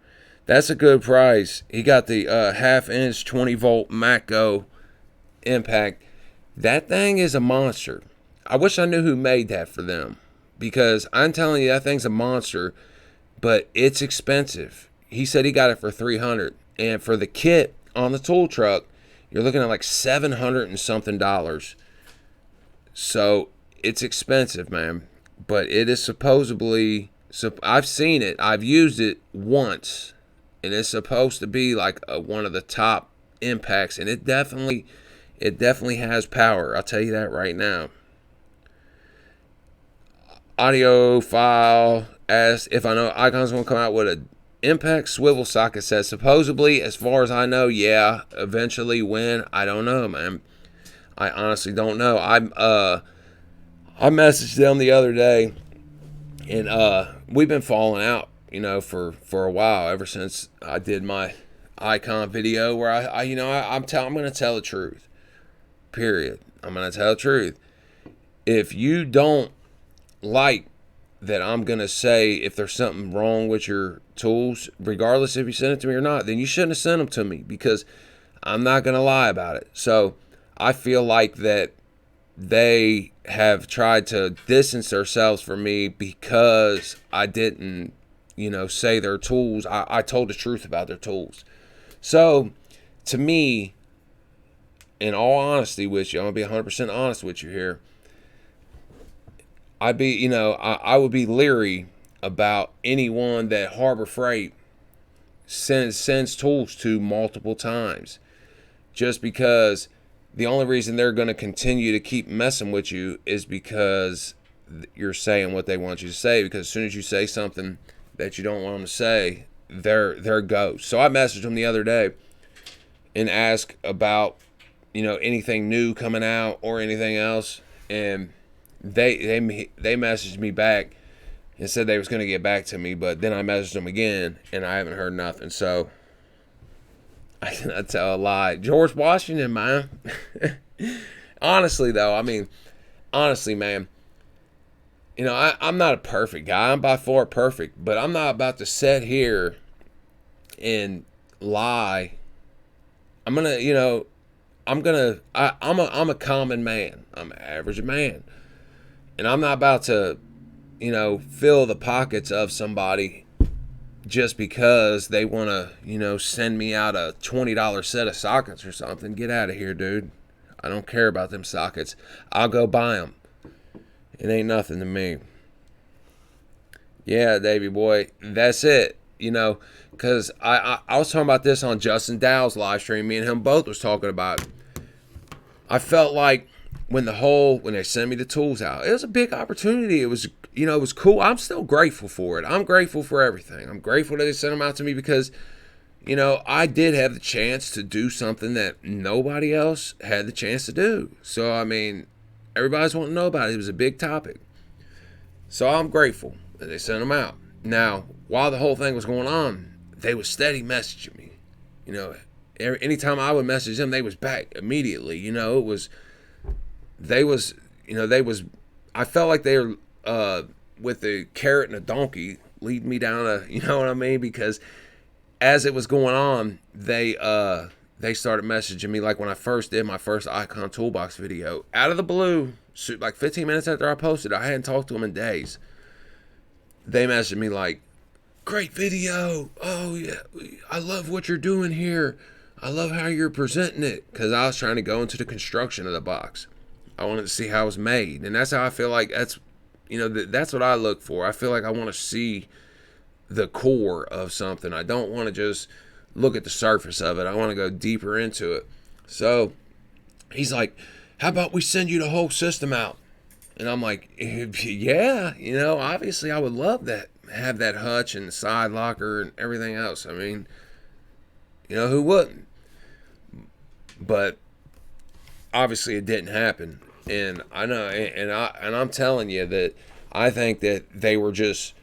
That's a good price. He got the 1/2 inch 20 volt Matco impact. That thing is a monster. I wish I knew who made that for them. Because I'm telling you, that thing's a monster. But it's expensive. He said he got it for $300, and for the kit on the tool truck, you're looking at like $700 and something. So it's expensive, man. But it is supposedly. So I've seen it. I've used it once, and it's supposed to be like one of the top impacts, and it definitely has power. I'll tell you that right now. Audiophile asked if I know Icon's going to come out with a impact swivel socket set. Supposedly, as far as I know, yeah. Eventually, when, I don't know, man. I honestly don't know. I messaged them the other day, and we've been falling out, for a while, ever since I did my Icon video where I'm going to tell the truth. Period. I'm going to tell the truth. If you don't like that I'm going to say if there's something wrong with your tools, regardless if you send it to me or not, then you shouldn't have sent them to me, because I'm not going to lie about it. So I feel like that they have tried to distance themselves from me because I didn't say their tools. I told the truth about their tools. So, to me, in all honesty with you, I'm going to be 100% honest with you here. I would be leery about anyone that Harbor Freight sends tools to multiple times, just because the only reason they're going to continue to keep messing with you is because you're saying what they want you to say. Because as soon as you say something that you don't want them to say, they're ghosts. So I messaged them the other day and asked about anything new coming out or anything else, and they messaged me back and said they was going to get back to me, but then I messaged them again and I haven't heard nothing. So I cannot tell a lie. George Washington, man. Honestly though, man, I'm not a perfect guy. I'm by far perfect, but I'm not about to sit here and lie. I'm a common man. I'm an average man. And I'm not about to, fill the pockets of somebody just because they want to, send me out a $20 set of sockets or something. Get out of here, dude. I don't care about them sockets. I'll go buy them. It ain't nothing to me. Yeah, Davey boy, that's it. Because I was talking about this on Justin Dow's live stream. Me and him both was talking about it. I felt like when they sent me the tools out, it was a big opportunity. It was, it was cool. I'm still grateful for it. I'm grateful for everything. I'm grateful that they sent them out to me because, I did have the chance to do something that nobody else had the chance to do. So, everybody's wanting to know about it. It was a big topic. So I'm grateful that they sent them out. Now, while the whole thing was going on, they was steady messaging me. Anytime I would message them, they was back immediately. I felt like they were with a carrot and a donkey leading me down because as it was going on, they started messaging me. Like when I first did my first Icon Toolbox video, out of the blue, like 15 minutes after I posted, I hadn't talked to them in days. They messaged me like, great video. Oh yeah, I love what you're doing here. I love how you're presenting it. Because I was trying to go into the construction of the box. I wanted to see how it was made. And that's how I feel like that's what I look for. I feel like I want to see the core of something. I don't want to just look at the surface of it. I want to go deeper into it. So he's like, how about we send you the whole system out? And I'm like, yeah, obviously I would love that. Have that hutch and side locker and everything else. Who wouldn't? But obviously it didn't happen. And I know, and I'm telling you that I think that they were just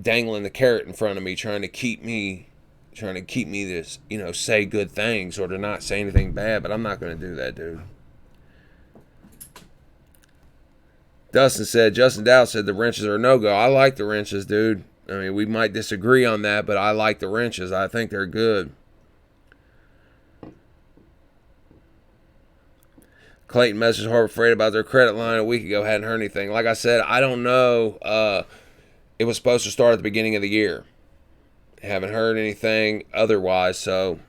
dangling the carrot in front of me, trying to keep me this, say good things or to not say anything bad. But I'm not going to do that, dude. Justin Dow said the wrenches are a no-go. I like the wrenches, dude. We might disagree on that, but I like the wrenches. I think they're good. Clayton messaged Harbor Freight about their credit line a week ago. Hadn't heard anything. Like I said, I don't know. It was supposed to start at the beginning of the year. Haven't heard anything otherwise, so...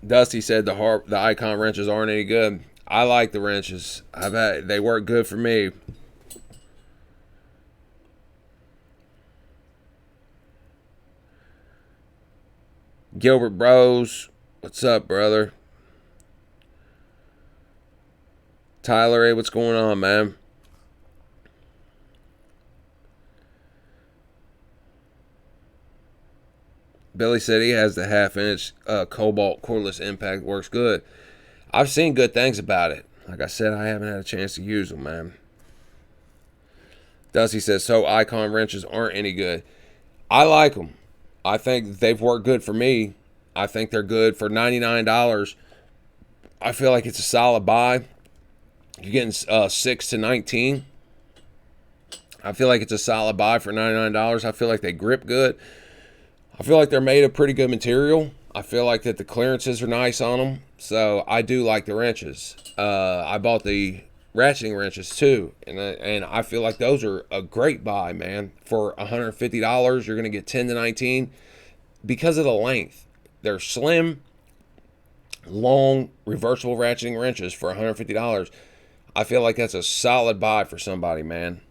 Dusty said the Icon wrenches aren't any good. I like the wrenches. I bet they work good for me. Gilbert Bros, what's up, brother? Tyler, hey, what's going on, man? Billy said he has the half-inch Cobalt cordless impact. Works good. I've seen good things about it. Like I said, I haven't had a chance to use them, man. Dusty says, so Icon wrenches aren't any good. I like them. I think they've worked good for me. I think they're good for $99. I feel like it's a solid buy. You're getting 6 to 19. I feel like it's a solid buy for $99. I feel like they grip good. I feel like they're made of pretty good material. I feel like that the clearances are nice on them. So I do like the wrenches. I bought the ratcheting wrenches too, and I feel like those are a great buy, man. For $150, you're gonna get 10 to 19 because of the length. They're slim, long, reversible ratcheting wrenches for $150. I feel like that's a solid buy for somebody, man.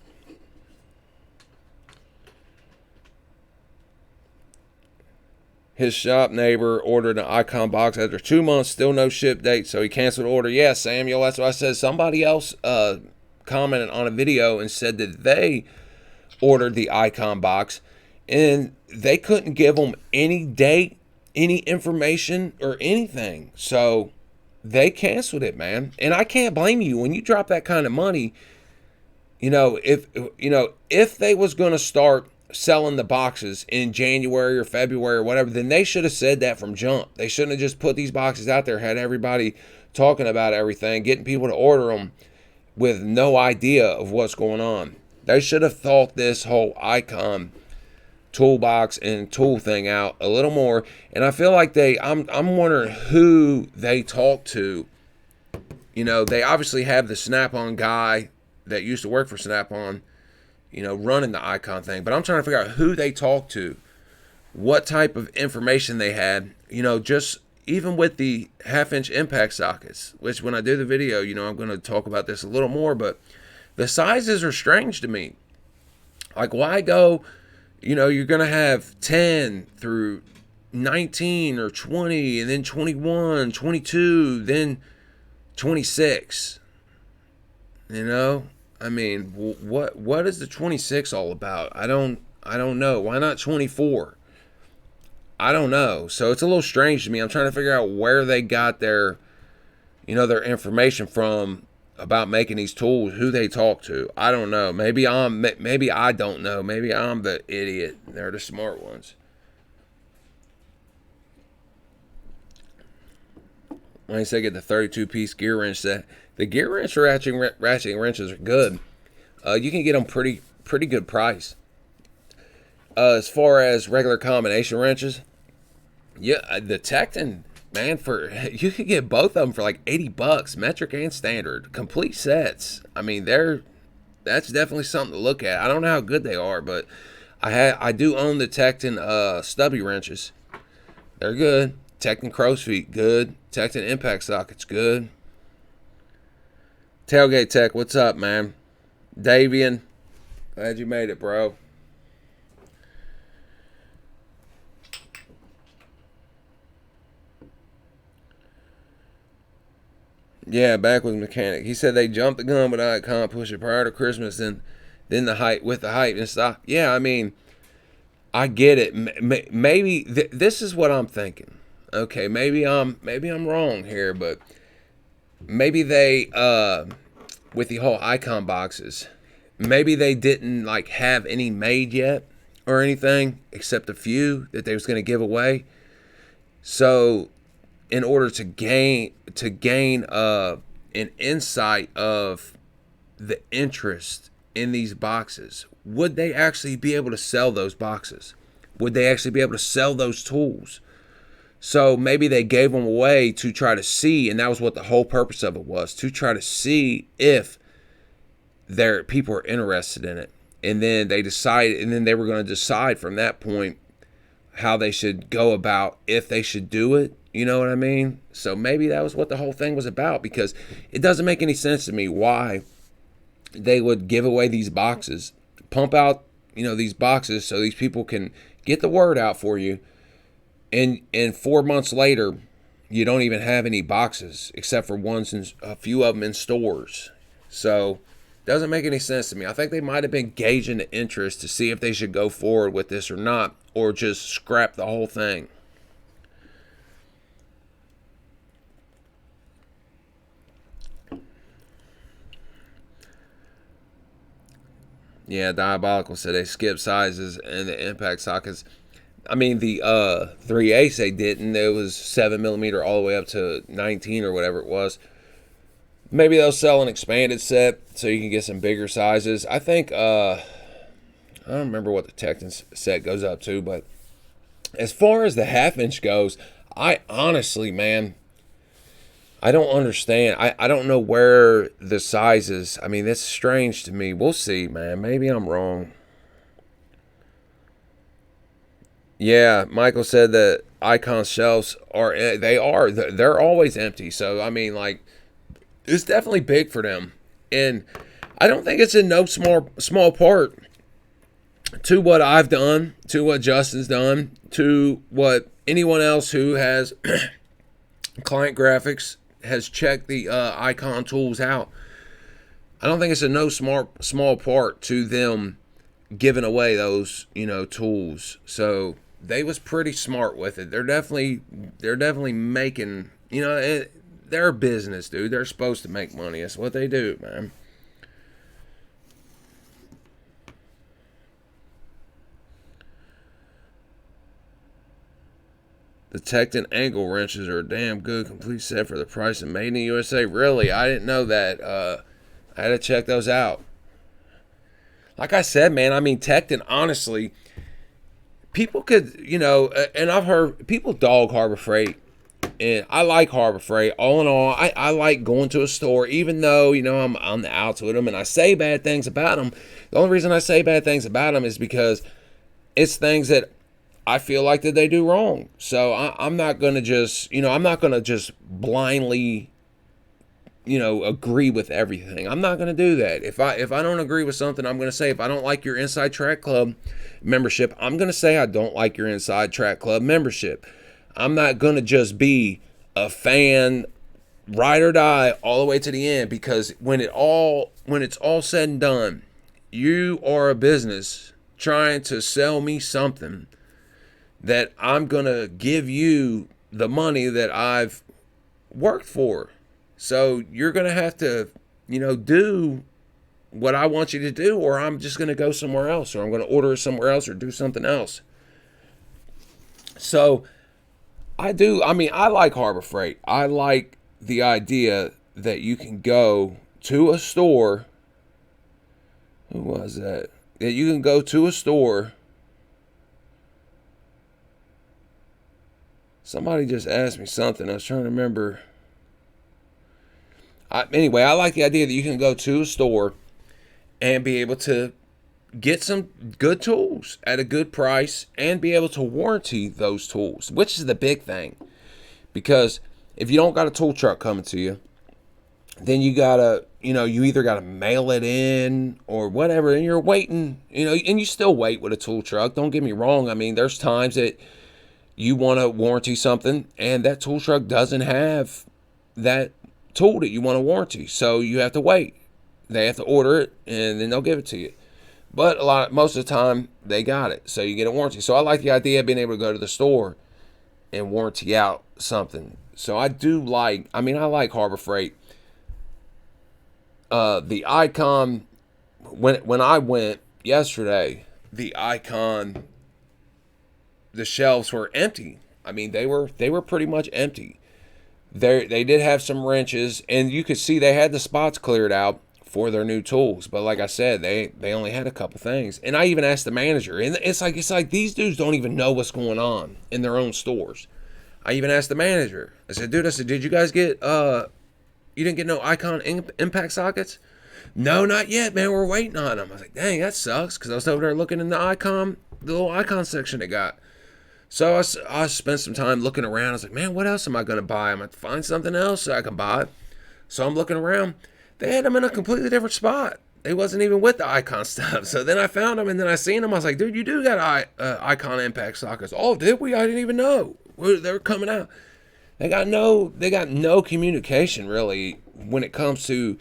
His shop neighbor ordered an Icon box after 2 months, still no ship date, so he canceled the order. Yeah, Samuel, that's what I said. Somebody else commented on a video and said that they ordered the Icon box and they couldn't give them any date, any information, or anything. So they canceled it, man. And I can't blame you when you drop that kind of money. If they was going to start selling the boxes in January or February or whatever, then they should have said that from jump. They shouldn't have just put these boxes out there, had everybody talking about everything, getting people to order them with no idea of what's going on. They should have thought this whole Icon toolbox and tool thing out a little more. And I feel like I'm wondering who they talk to. They obviously have the Snap-on guy that used to work for Snap-on, running the Icon thing. But I'm trying to figure out who they talked to, what type of information they had, just even with the 1/2-inch impact sockets, which when I do the video, I'm going to talk about this a little more, but the sizes are strange to me. Like, why go, you're going to have 10 through 19 or 20, and then 21, 22, then 26, I mean, what is the 26 all about? I don't know. Why not 24? I don't know. So it's a little strange to me. I'm trying to figure out where they got their information from about making these tools, who they talk to. I don't know. Maybe I don't know. Maybe I'm the idiot. They're the smart ones. When I say get the 32-piece gear wrench set, the gear wrench ratcheting wrenches are good. You can get them pretty good price. As far as regular combination wrenches, yeah, the Tekton, man, you could get both of them for like $80, metric and standard, complete sets. I mean, that's definitely something to look at. I don't know how good they are, but I do own the Tekton stubby wrenches. They're good. Tekton crow's feet, good. Tekton impact sockets, good. Tailgate Tech, what's up, man? Davian, glad you made it, bro. Yeah, back with Mechanic. He said they jumped the gun with Icon, push it prior to Christmas, then the hype and stuff. Yeah, I mean, I get it. Maybe this is what I'm thinking. Okay, maybe I'm wrong here, but maybe they with the whole Icon boxes, maybe they didn't like have any made yet or anything except a few that they was going to give away. So in order to gain an insight of the interest in these boxes, would they actually be able to sell those boxes? Would they actually be able to sell those tools? So maybe they gave them away to try to see, and that was what the whole purpose of it was, to try to see if people are interested in it. And then they were going to decide from that point how they should go about, if they should do it. You know what I mean? So maybe that was what the whole thing was about, because it doesn't make any sense to me why they would give away these boxes, pump out, these boxes so these people can get the word out for you. And 4 months later, you don't even have any boxes except for a few of them in stores. So doesn't make any sense to me. I think they might have been gauging the interest to see if they should go forward with this or not, or just scrap the whole thing. Yeah, Diabolical said they skipped sizes and the impact sockets. I mean, the 3/8 they didn't. It was 7mm all the way up to 19 or whatever it was. Maybe they'll sell an expanded set so you can get some bigger sizes. I think, I don't remember what the Tekton set goes up to, but as far as the 1/2 inch goes, I honestly, man, I don't understand. I don't know where the sizes. I mean, that's strange to me. We'll see, man. Maybe I'm wrong. Yeah, Michael said that icon shelves they're always empty. So I mean, like, it's definitely big for them, and I don't think it's in no small part to what I've done, to what Justin's done, to what anyone else who has client graphics has checked the icon tools out. I don't think it's a no small part to them giving away those tools. So they was pretty smart with it. They're definitely making they're a business, dude. They're supposed to make money. That's what they do, man. The Tekton angle wrenches are a damn good complete set for the price of made in the USA. Really, I didn't know that. I had to check those out. Like I said, man, I mean, Tekton, honestly, people could, and I've heard people dog Harbor Freight, and I like Harbor Freight. All in all, I like going to a store, even though, I'm on the outs with them, and I say bad things about them. The only reason I say bad things about them is because it's things that I feel like that they do wrong. So I'm not gonna just, I'm not gonna just blindly, agree with everything. I'm not gonna do that. If I don't agree with something, I'm gonna say, if I don't like your Inside Track Club membership, I'm gonna say I don't like your Inside Track Club membership. I'm not gonna just be a fan, ride or die all the way to the end, because when it's all said and done, you are a business trying to sell me something that I'm going to give you the money that I've worked for. So you're going to have to, do what I want you to do, or I'm just going to go somewhere else, or I'm going to order somewhere else, or do something else. So I like Harbor Freight. I like the idea that you can go to a store. Who was that? That you can go to a store. Somebody just asked me something. I was trying to remember. Anyway, I like the idea that you can go to a store and be able to get some good tools at a good price and be able to warranty those tools, which is the big thing. Because if you don't got a tool truck coming to you, then you gotta, you either gotta mail it in or whatever, and you're waiting, and you still wait with a tool truck. Don't get me wrong. I mean, there's times that you want to warranty something and that tool truck doesn't have that tool that you want to warranty. So you have to wait. They have to order it and then they'll give it to you. But most of the time they got it. So you get a warranty. So I like the idea of being able to go to the store and warranty out something. So I like Harbor Freight. The Icon, when I went yesterday, the Icon, the shelves were empty. I mean, they were pretty much empty. They did have some wrenches, and you could see they had the spots cleared out for their new tools. But like I said, they only had a couple things. And I even asked the manager, and it's like these dudes don't even know what's going on in their own stores. I even asked the manager. I said, did you guys get you didn't get no Icon impact sockets? No, not yet, man. We're waiting on them. I was like, dang, that sucks, because I was over there looking in the little Icon section they got. So I spent some time looking around. I was like, man, what else am I going to buy? I'm going to find something else that I can buy. So I'm looking around. They had them in a completely different spot. They wasn't even with the Icon stuff. So then I found them, and then I seen them. I was like, dude, you do got Icon impact sockets. Oh, did we? I didn't even know. They were coming out. They got no communication, really, when it comes to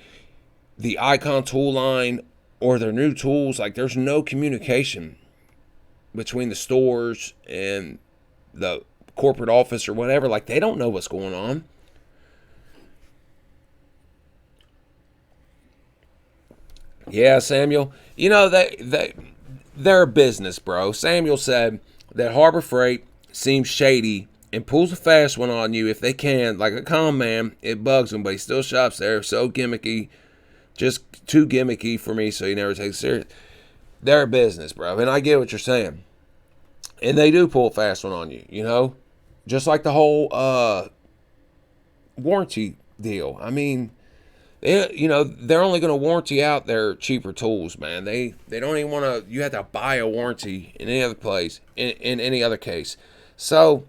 the Icon tool line or their new tools. Like, there's no communication between the stores and the corporate office or whatever. Like, they don't know what's going on. Yeah, Samuel. They're a business, bro. Samuel said that Harbor Freight seems shady and pulls a fast one on you if they can. Like a con man, it bugs him, but he still shops there. So gimmicky, just too gimmicky for me, so he never takes it serious. They're a business, bro, and I get what you're saying. And they do pull a fast one on you, Just like the whole warranty deal. I mean, they're only going to warranty out their cheaper tools, man. They don't even want to. You have to buy a warranty in any other place, in any other case. So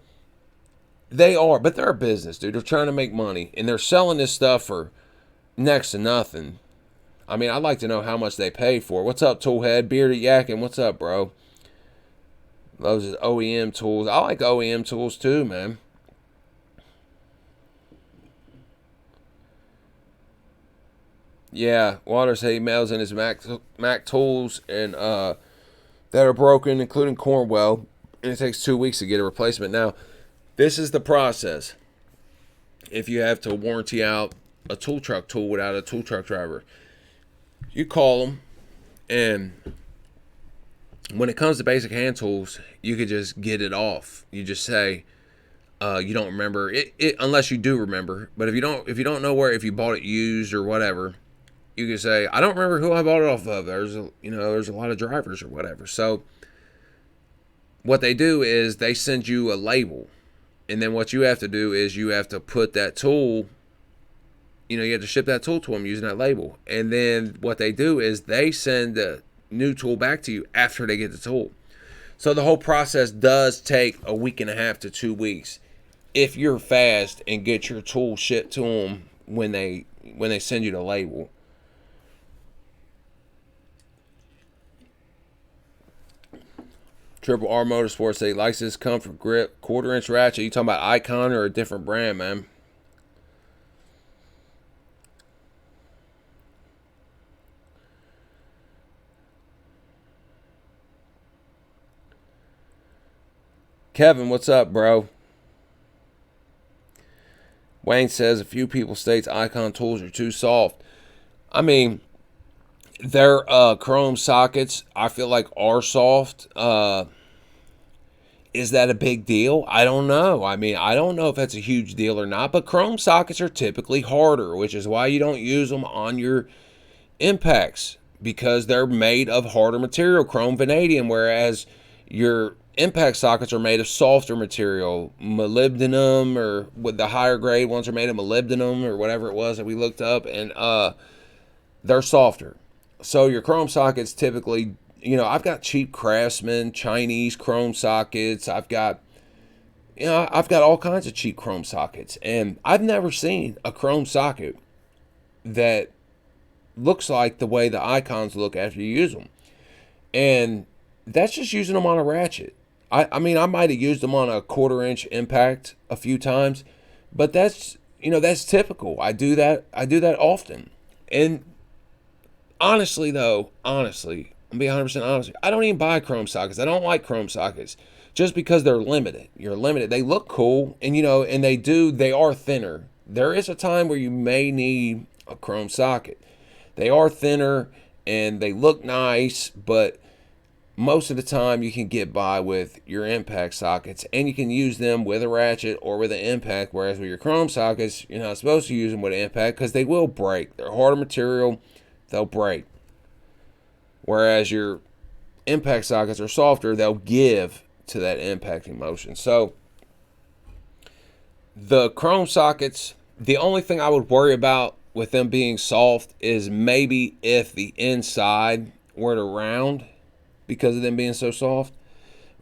but they're a business, dude. They're trying to make money, and they're selling this stuff for next to nothing. I mean, I'd like to know how much they pay for it. What's up, Toolhead? Bearded Yakin? What's up, bro? Those OEM tools. I like OEM tools too, man. Yeah, Waters said he mails in his Mac tools and that are broken, including Cornwell, and it takes 2 weeks to get a replacement. Now, this is the process. If you have to warranty out a tool truck tool without a tool truck driver, you call them, and when it comes to basic hand tools, you could just get it off. You just say you don't remember it unless you do remember. But if you don't know if you bought it used or whatever, you can say, I don't remember who I bought it off of. There's a lot of drivers or whatever. So what they do is they send you a label, and then what you have to do is you have to put that tool. You have to ship that tool to them using that label. And then what they do is they send the new tool back to you after they get the tool. So the whole process does take a week and a half to 2 weeks if you're fast and get your tool shipped to them when they send you the label. Triple R Motorsports, they likes this comfort grip 1/4 inch ratchet. You talking about Icon or a different brand, man? Kevin, what's up, bro? Wayne says a few people states Icon tools are too soft. I mean, their chrome sockets, I feel like, are soft. Is that a big deal? I don't know. I mean, I don't know if that's a huge deal or not, but chrome sockets are typically harder, which is why you don't use them on your impacts, because they're made of harder material, chrome vanadium, whereas your impact sockets are made of softer material, molybdenum, or with the higher grade ones are made of molybdenum or whatever it was that we looked up, and they're softer. So your chrome sockets typically, I've got cheap Craftsman Chinese chrome sockets. I've got all kinds of cheap chrome sockets, and I've never seen a chrome socket that looks like the way the Icons look after you use them. And that's just using them on a ratchet. I mean, I might have used them on a 1/4 inch impact a few times, but that's typical. I do that often. And honestly, I'm being 100% honest, I don't even buy chrome sockets. I don't like chrome sockets just because they're limited. You're limited. They look cool, and and they are thinner. There is a time where you may need a chrome socket. They are thinner and they look nice, but most of the time you can get by with your impact sockets, and you can use them with a ratchet or with an impact, whereas with your chrome sockets, you're not supposed to use them with an impact because they will break. They're harder material, they'll break. Whereas your impact sockets are softer, they'll give to that impacting motion. So the chrome sockets, the only thing I would worry about with them being soft is maybe if the inside were to round because of them being so soft.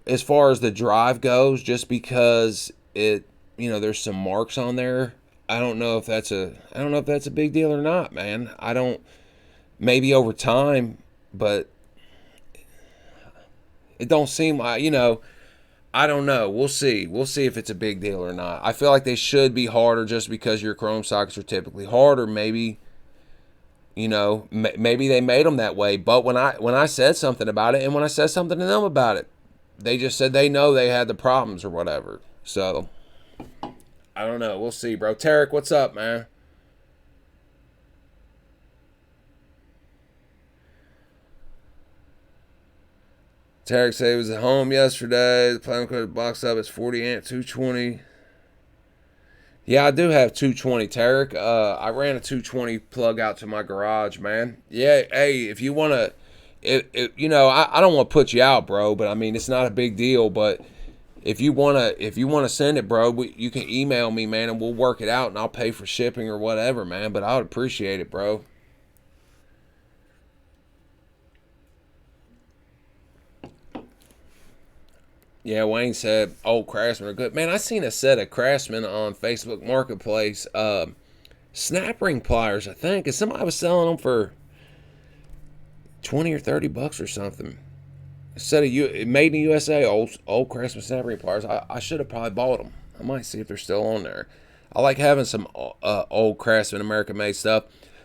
As far as the drive goes, just because there's some marks on there, I don't know if that's a big deal or not, man. Maybe over time, but it don't seem like, I don't know. We'll see. We'll see if it's a big deal or not. I feel like they should be harder just because your chrome sockets are typically harder. Maybe, maybe they made them that way. But when I said something about it, and when I said something to them about it, they just said they know they had the problems or whatever. So, I don't know. We'll see, bro. Tarek, what's up, man? Tarek said he was at home yesterday. The plasma cutter box up. It's 40 amp, 220. Yeah, I do have 220, Tarek. I ran a 220 plug out to my garage, man. Yeah, hey, if you want to, I don't want to put you out, bro, but I mean, it's not a big deal. But if you wanna send it, bro, you can email me, man, and we'll work it out, and I'll pay for shipping or whatever, man. But I would appreciate it, bro. Yeah, Wayne said old Craftsman are good. Man, I seen a set of Craftsman on Facebook Marketplace. Snap ring pliers, I think, and somebody was selling them for 20 or 30 bucks or something. A set of made in the USA, old Craftsman snap ring pliers. I should have probably bought them. I might see if they're still on there. I like having some old Craftsman American made stuff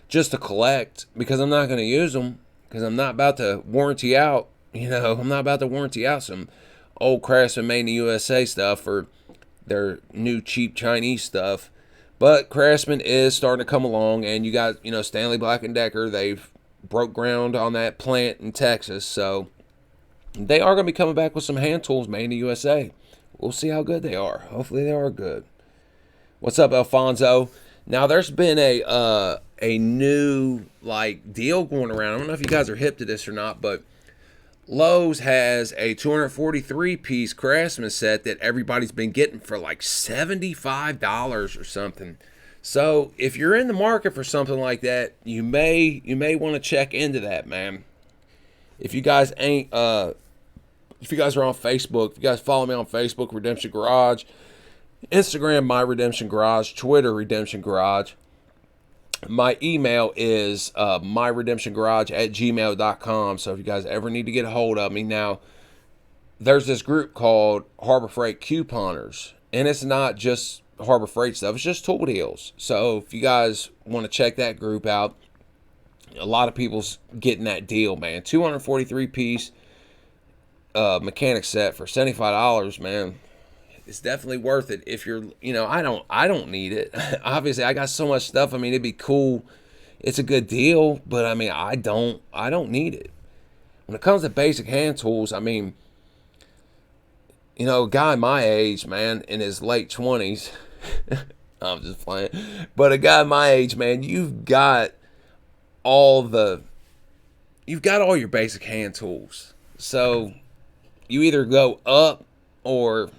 just to collect because I'm not going to use them because I'm not about to warranty out. I'm not about to warranty out some old Craftsman made in the USA stuff for their new cheap Chinese stuff. But Craftsman is starting to come along, and you got, Stanley Black & Decker. They've broke ground on that plant in Texas, so they are going to be coming back with some hand tools made in the USA. We'll see how good they are. Hopefully they are good. What's up, Alfonso? Now, there's been a new, deal going around. I don't know if you guys are hip to this or not, but Lowe's has a 243-piece Craftsman set that everybody's been getting for like $75 or something. So if you're in the market for something like that, you may want to check into that, man. If you guys ain't, if you guys are on Facebook, if you guys follow me on Facebook, Redemption Garage, Instagram, My Redemption Garage, Twitter, Redemption Garage. My email is myredemptiongarage@gmail.com. So if you guys ever need to get a hold of me, now there's this group called Harbor Freight Couponers, and it's not just Harbor Freight stuff, it's just tool deals. So if you guys want to check that group out, a lot of people's getting that deal, man. 243-piece mechanic set for $75, man. It's definitely worth it if you're, I don't need it. Obviously, I got so much stuff. I mean, it'd be cool. It's a good deal, but I mean, I don't need it. When it comes to basic hand tools, I mean, a guy my age, man, in his late 20s, I'm just playing, but a guy my age, man, you've got all your basic hand tools. So you either go up or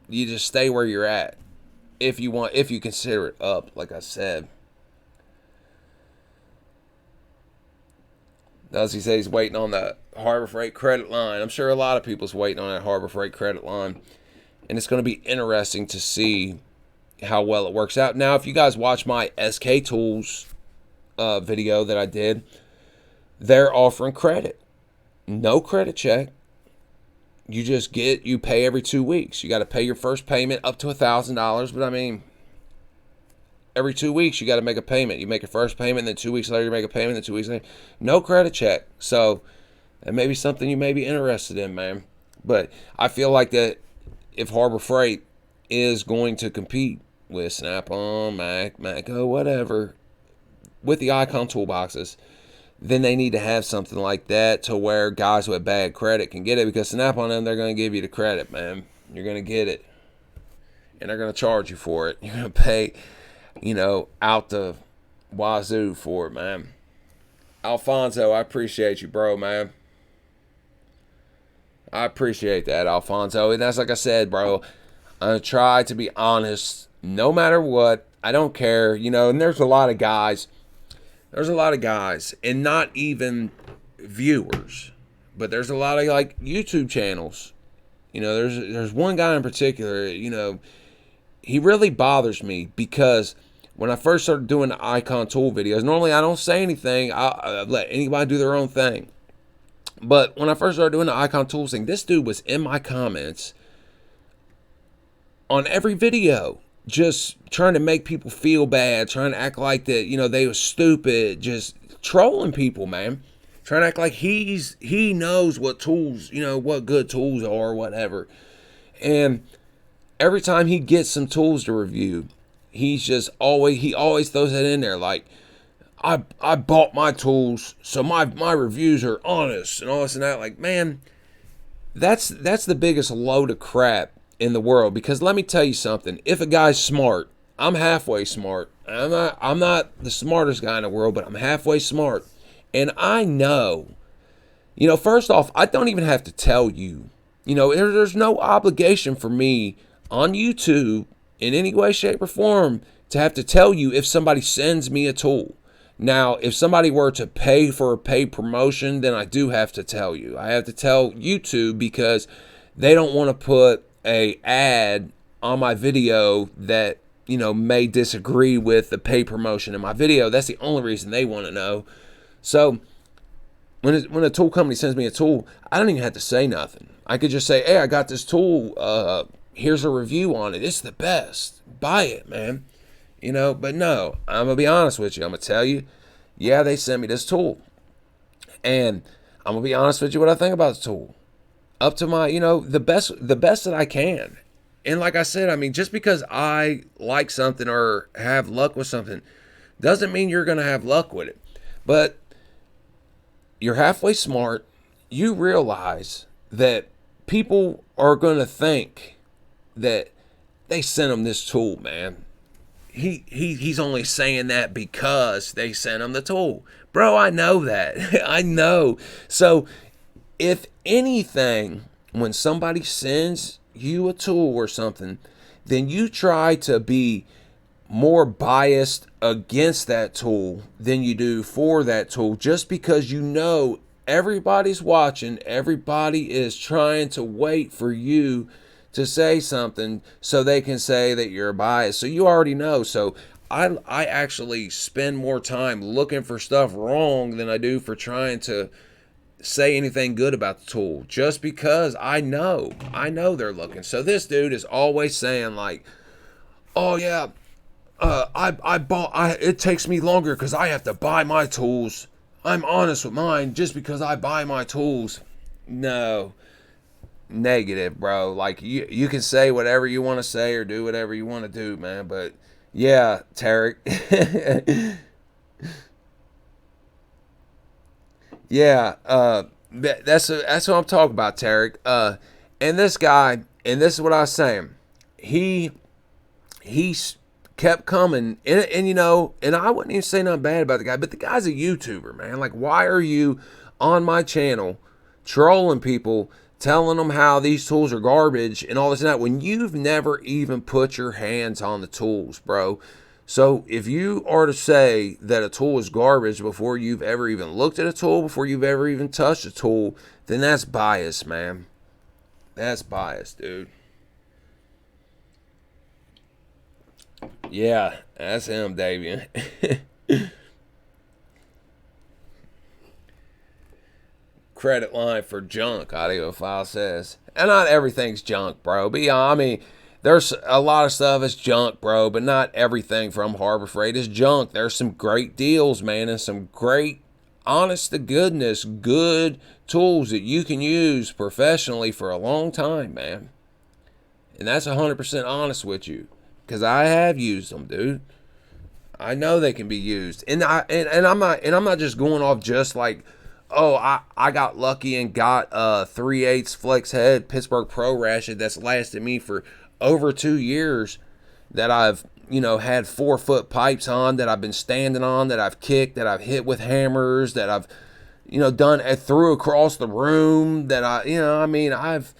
you just stay where you're at if you consider it up, like I said. As he says, he's waiting on the Harbor Freight credit line. I'm sure a lot of people's waiting on that Harbor Freight credit line. And it's going to be interesting to see how well it works out. Now, if you guys watch my SK Tools video that I did, they're offering credit. No credit check. You pay every 2 weeks. You got to pay your first payment up to $1,000. But I mean, every 2 weeks you got to make a payment. You make your first payment, then 2 weeks later you make a payment, then 2 weeks later. No credit check. So that may be something you may be interested in, man. But I feel like that if Harbor Freight is going to compete with Snap-on, Matco, whatever, with the Icon toolboxes, then they need to have something like that to where guys with bad credit can get it, because Snap-on them, they're going to give you the credit, man. You're going to get it. And they're going to charge you for it. You're going to pay, out the wazoo for it, man. Alfonso, I appreciate you, bro, man. I appreciate that, Alfonso. And that's like I said, bro. I try to be honest no matter what. I don't care, and there's a lot of guys. There's a lot of guys, and not even viewers, but there's a lot of YouTube channels. There's one guy in particular, he really bothers me because when I first started doing the Icon tool videos, normally I don't say anything. I let anybody do their own thing. But when I first started doing the Icon tools thing, this dude was in my comments on every video, just trying to make people feel bad, trying to act like that, they were stupid, just trolling people, man. Trying to act like he knows what tools, what good tools are or whatever. And every time he gets some tools to review, he always throws that in there like, I bought my tools, so my reviews are honest and all this and that. Like, man, that's the biggest load of crap in the world, because let me tell you something. If a guy's smart, I'm halfway smart. I'm not the smartest guy in the world, but I'm halfway smart. And I know, first off, I don't even have to tell you. there's no obligation for me on YouTube in any way, shape, or form to have to tell you if somebody sends me a tool. Now, if somebody were to pay for a paid promotion, then I do have to tell you. I have to tell YouTube because they don't want to put a ad on my video that, may disagree with the paid promotion in my video. That's the only reason they want to know. So when a tool company sends me a tool, I don't even have to say nothing. I could just say, hey, I got this tool. Here's a review on it. It's the best. Buy it, man. But no, I'm going to be honest with you. I'm going to tell you, yeah, they sent me this tool. And I'm going to be honest with you what I think about the tool. Up to my, the best that I can. And like I said, just because I like something or have luck with something doesn't mean you're going to have luck with it. But you're halfway smart. You realize that people are going to think that they sent him this tool, man. He's only saying that because they sent him the tool. Bro, I know that. I know. So if anything, when somebody sends you a tool or something, then you try to be more biased against that tool than you do for that tool, just because everybody's watching, everybody is trying to wait for you to say something so they can say that you're biased. So you already know. So I actually spend more time looking for stuff wrong than I do for trying to say anything good about the tool, just because I know they're looking. So this dude is always saying like, oh yeah, it takes me longer because I have to buy my tools. I'm honest with mine just because I buy my tools. No, negative, bro. Like you can say whatever you want to say or do whatever you want to do, man. But yeah, Tarek. Yeah, that's what I'm talking about, Tarek. And this guy, and this is what I was saying. He kept coming, and and I wouldn't even say nothing bad about the guy, but the guy's a YouTuber, man. Like, why are you on my channel trolling people, telling them how these tools are garbage and all this and that when you've never even put your hands on the tools, bro? So if you are to say that a tool is garbage before you've ever even looked at a tool, before you've ever even touched a tool, then that's bias, man. That's bias, dude. Yeah, that's him, Davian. Credit line for junk, Audiophile says. And not everything's junk, bro. But yeah, there's a lot of stuff that's junk, bro, but not everything from Harbor Freight is junk. There's some great deals, man, and some great, honest to goodness, good tools that you can use professionally for a long time, man. And that's 100% honest with you, because I have used them, dude. I know they can be used, and I'm not just going off just like, oh, I got lucky and got a 3/8 flex head Pittsburgh Pro ratchet that's lasted me for over 2 years, that I've, had 4-foot pipes on, that I've been standing on, that I've kicked, that I've hit with hammers, that I've, done threw across the room, that I've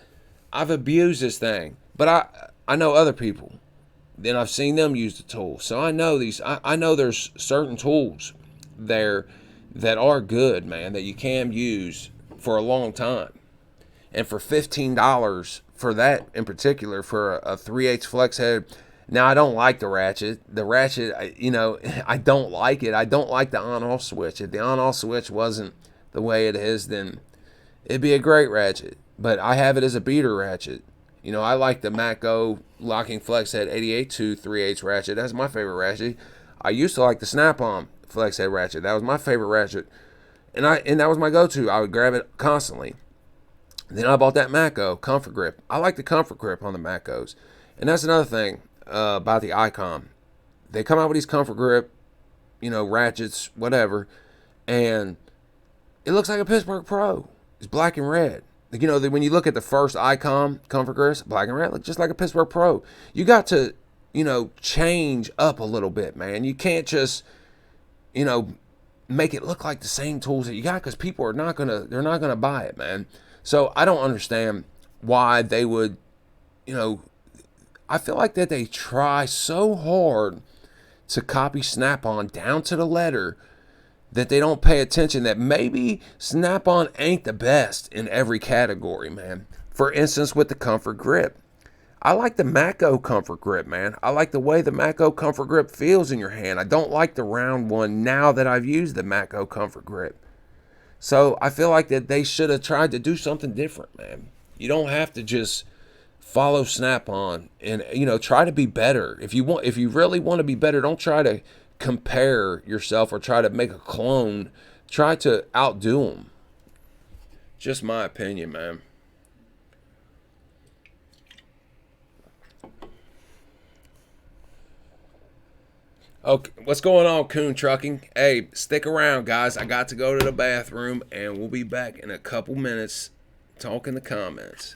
abused this thing. But I know other people, then I've seen them use the tool. So I know I know there's certain tools there that are good, man, that you can use for a long time. And for $15 for that in particular, for a 3/8 flex head. Now, I don't like the ratchet. The ratchet, I don't like it. I don't like the on-off switch. If the on-off switch wasn't the way it is, then it'd be a great ratchet. But I have it as a beater ratchet. I like the Matco locking flex head 88-2 3/8 ratchet. That's my favorite ratchet. I used to like the Snap-on flex head ratchet. That was my favorite ratchet. And that was my go-to. I would grab it constantly. Then I bought that Matco Comfort Grip. I like the Comfort Grip on the Matcos. And that's another thing about the Icon. They come out with these Comfort Grip, ratchets, whatever, and it looks like a Pittsburgh Pro. It's black and red. When you look at the first Icon Comfort Grips, black and red, look just like a Pittsburgh Pro. You got to, change up a little bit, man. You can't just, make it look like the same tools that you got, because people they're not gonna buy it, man. So I don't understand why they would, you know, I feel like that they try so hard to copy Snap-on down to the letter that they don't pay attention that maybe Snap-on ain't the best in every category, man. For instance, with the Comfort Grip. I like the Mako Comfort Grip, man. I like the way the Mako Comfort Grip feels in your hand. I don't like the round one now that I've used the Mako Comfort Grip. So I feel like that they should have tried to do something different, man. You don't have to just follow Snap-on and try to be better. If you really want to be better, don't try to compare yourself or try to make a clone. Try to outdo them. Just my opinion, man. Okay, what's going on, Coon Trucking? Hey, stick around, guys. I got to go to the bathroom, and we'll be back in a couple minutes. Talk in the comments.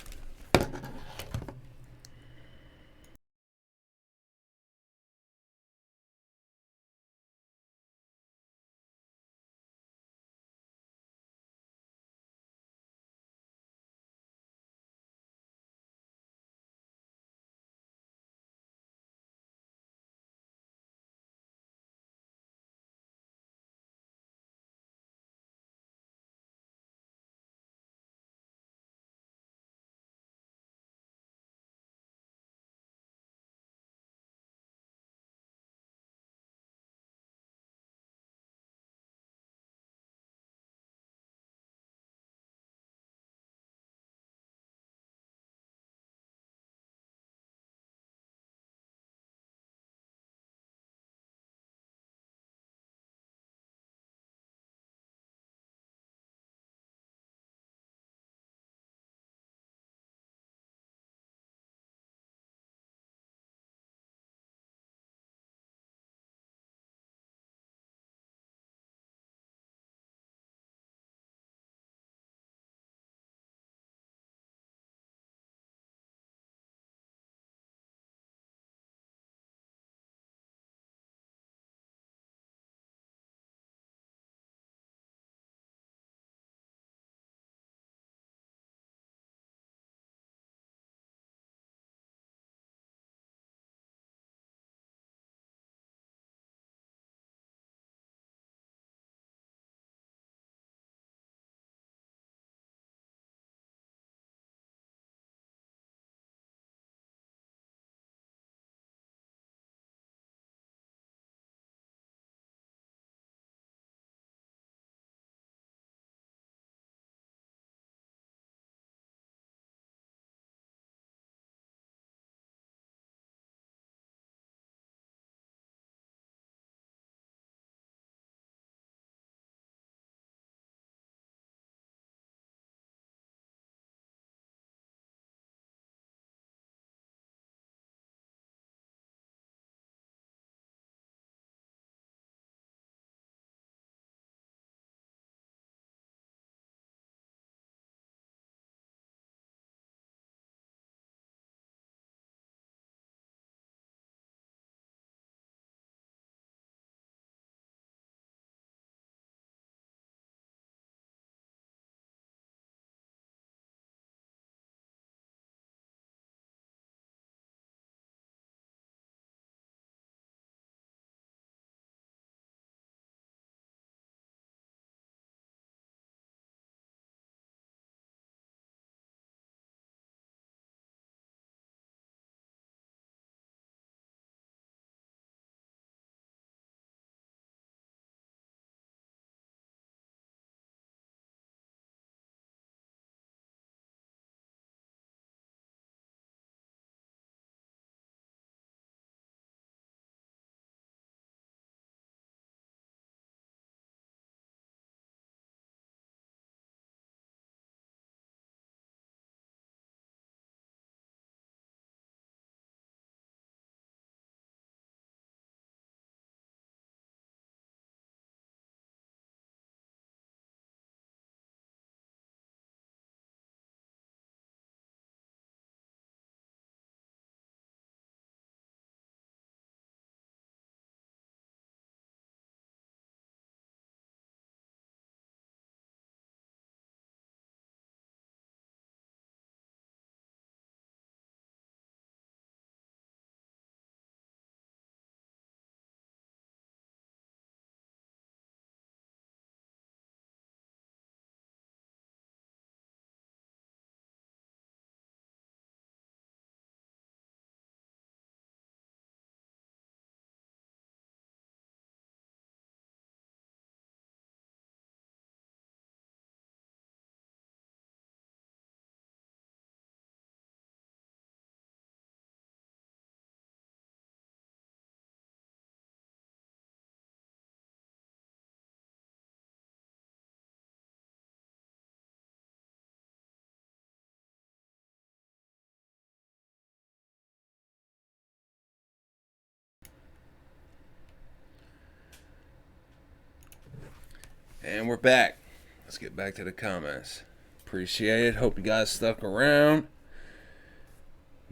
And we're back. Let's get back to the comments. Appreciate it. Hope you guys stuck around.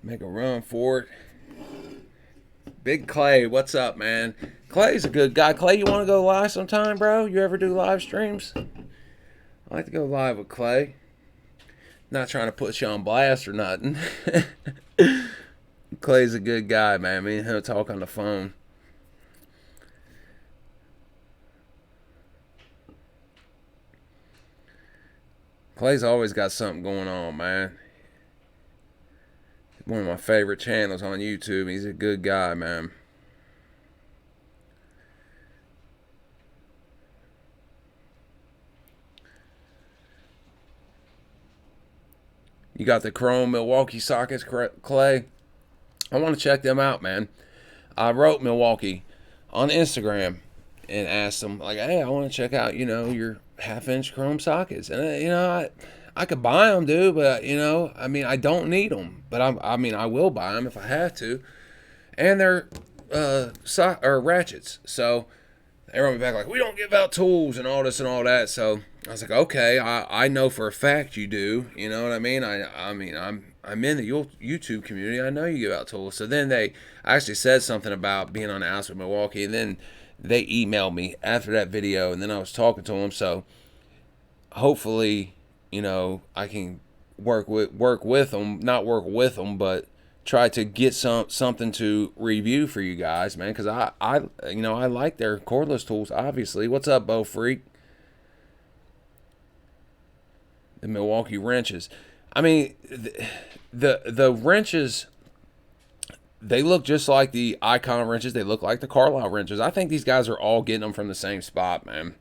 Make a run for it. Big Clay, what's up, man? Clay's a good guy. Clay, you want to go live sometime, bro? You ever do live streams? I like to go live with Clay. Not trying to put you on blast or nothing. Clay's a good guy, man. Me and him talk on the phone. Clay's always got something going on, man. One of my favorite channels on YouTube. He's a good guy, man. You got the Chrome Milwaukee sockets, Clay? I want to check them out, man. I wrote Milwaukee on Instagram and asked them, like, hey, I want to check out, your half-inch Chrome sockets. And, I could buy them, dude, but, I don't need them. But, I will buy them if I have to. And they're ratchets. So, they wrote me back like, we don't give out tools and all this and all that. So, I was like, okay, I know for a fact you do. You know what I mean? I'm in the YouTube community. I know you give out tools. So then they actually said something about being on the outs with Milwaukee, and then they emailed me after that video, and then I was talking to them. So hopefully, I can work with them, not work with them, but try to get something to review for you guys, man. Because I like their cordless tools. Obviously, what's up, Bo Freak? The Milwaukee wrenches. I mean, the wrenches, they look just like the Icon wrenches. They look like the Carlisle wrenches. I think these guys are all getting them from the same spot, man.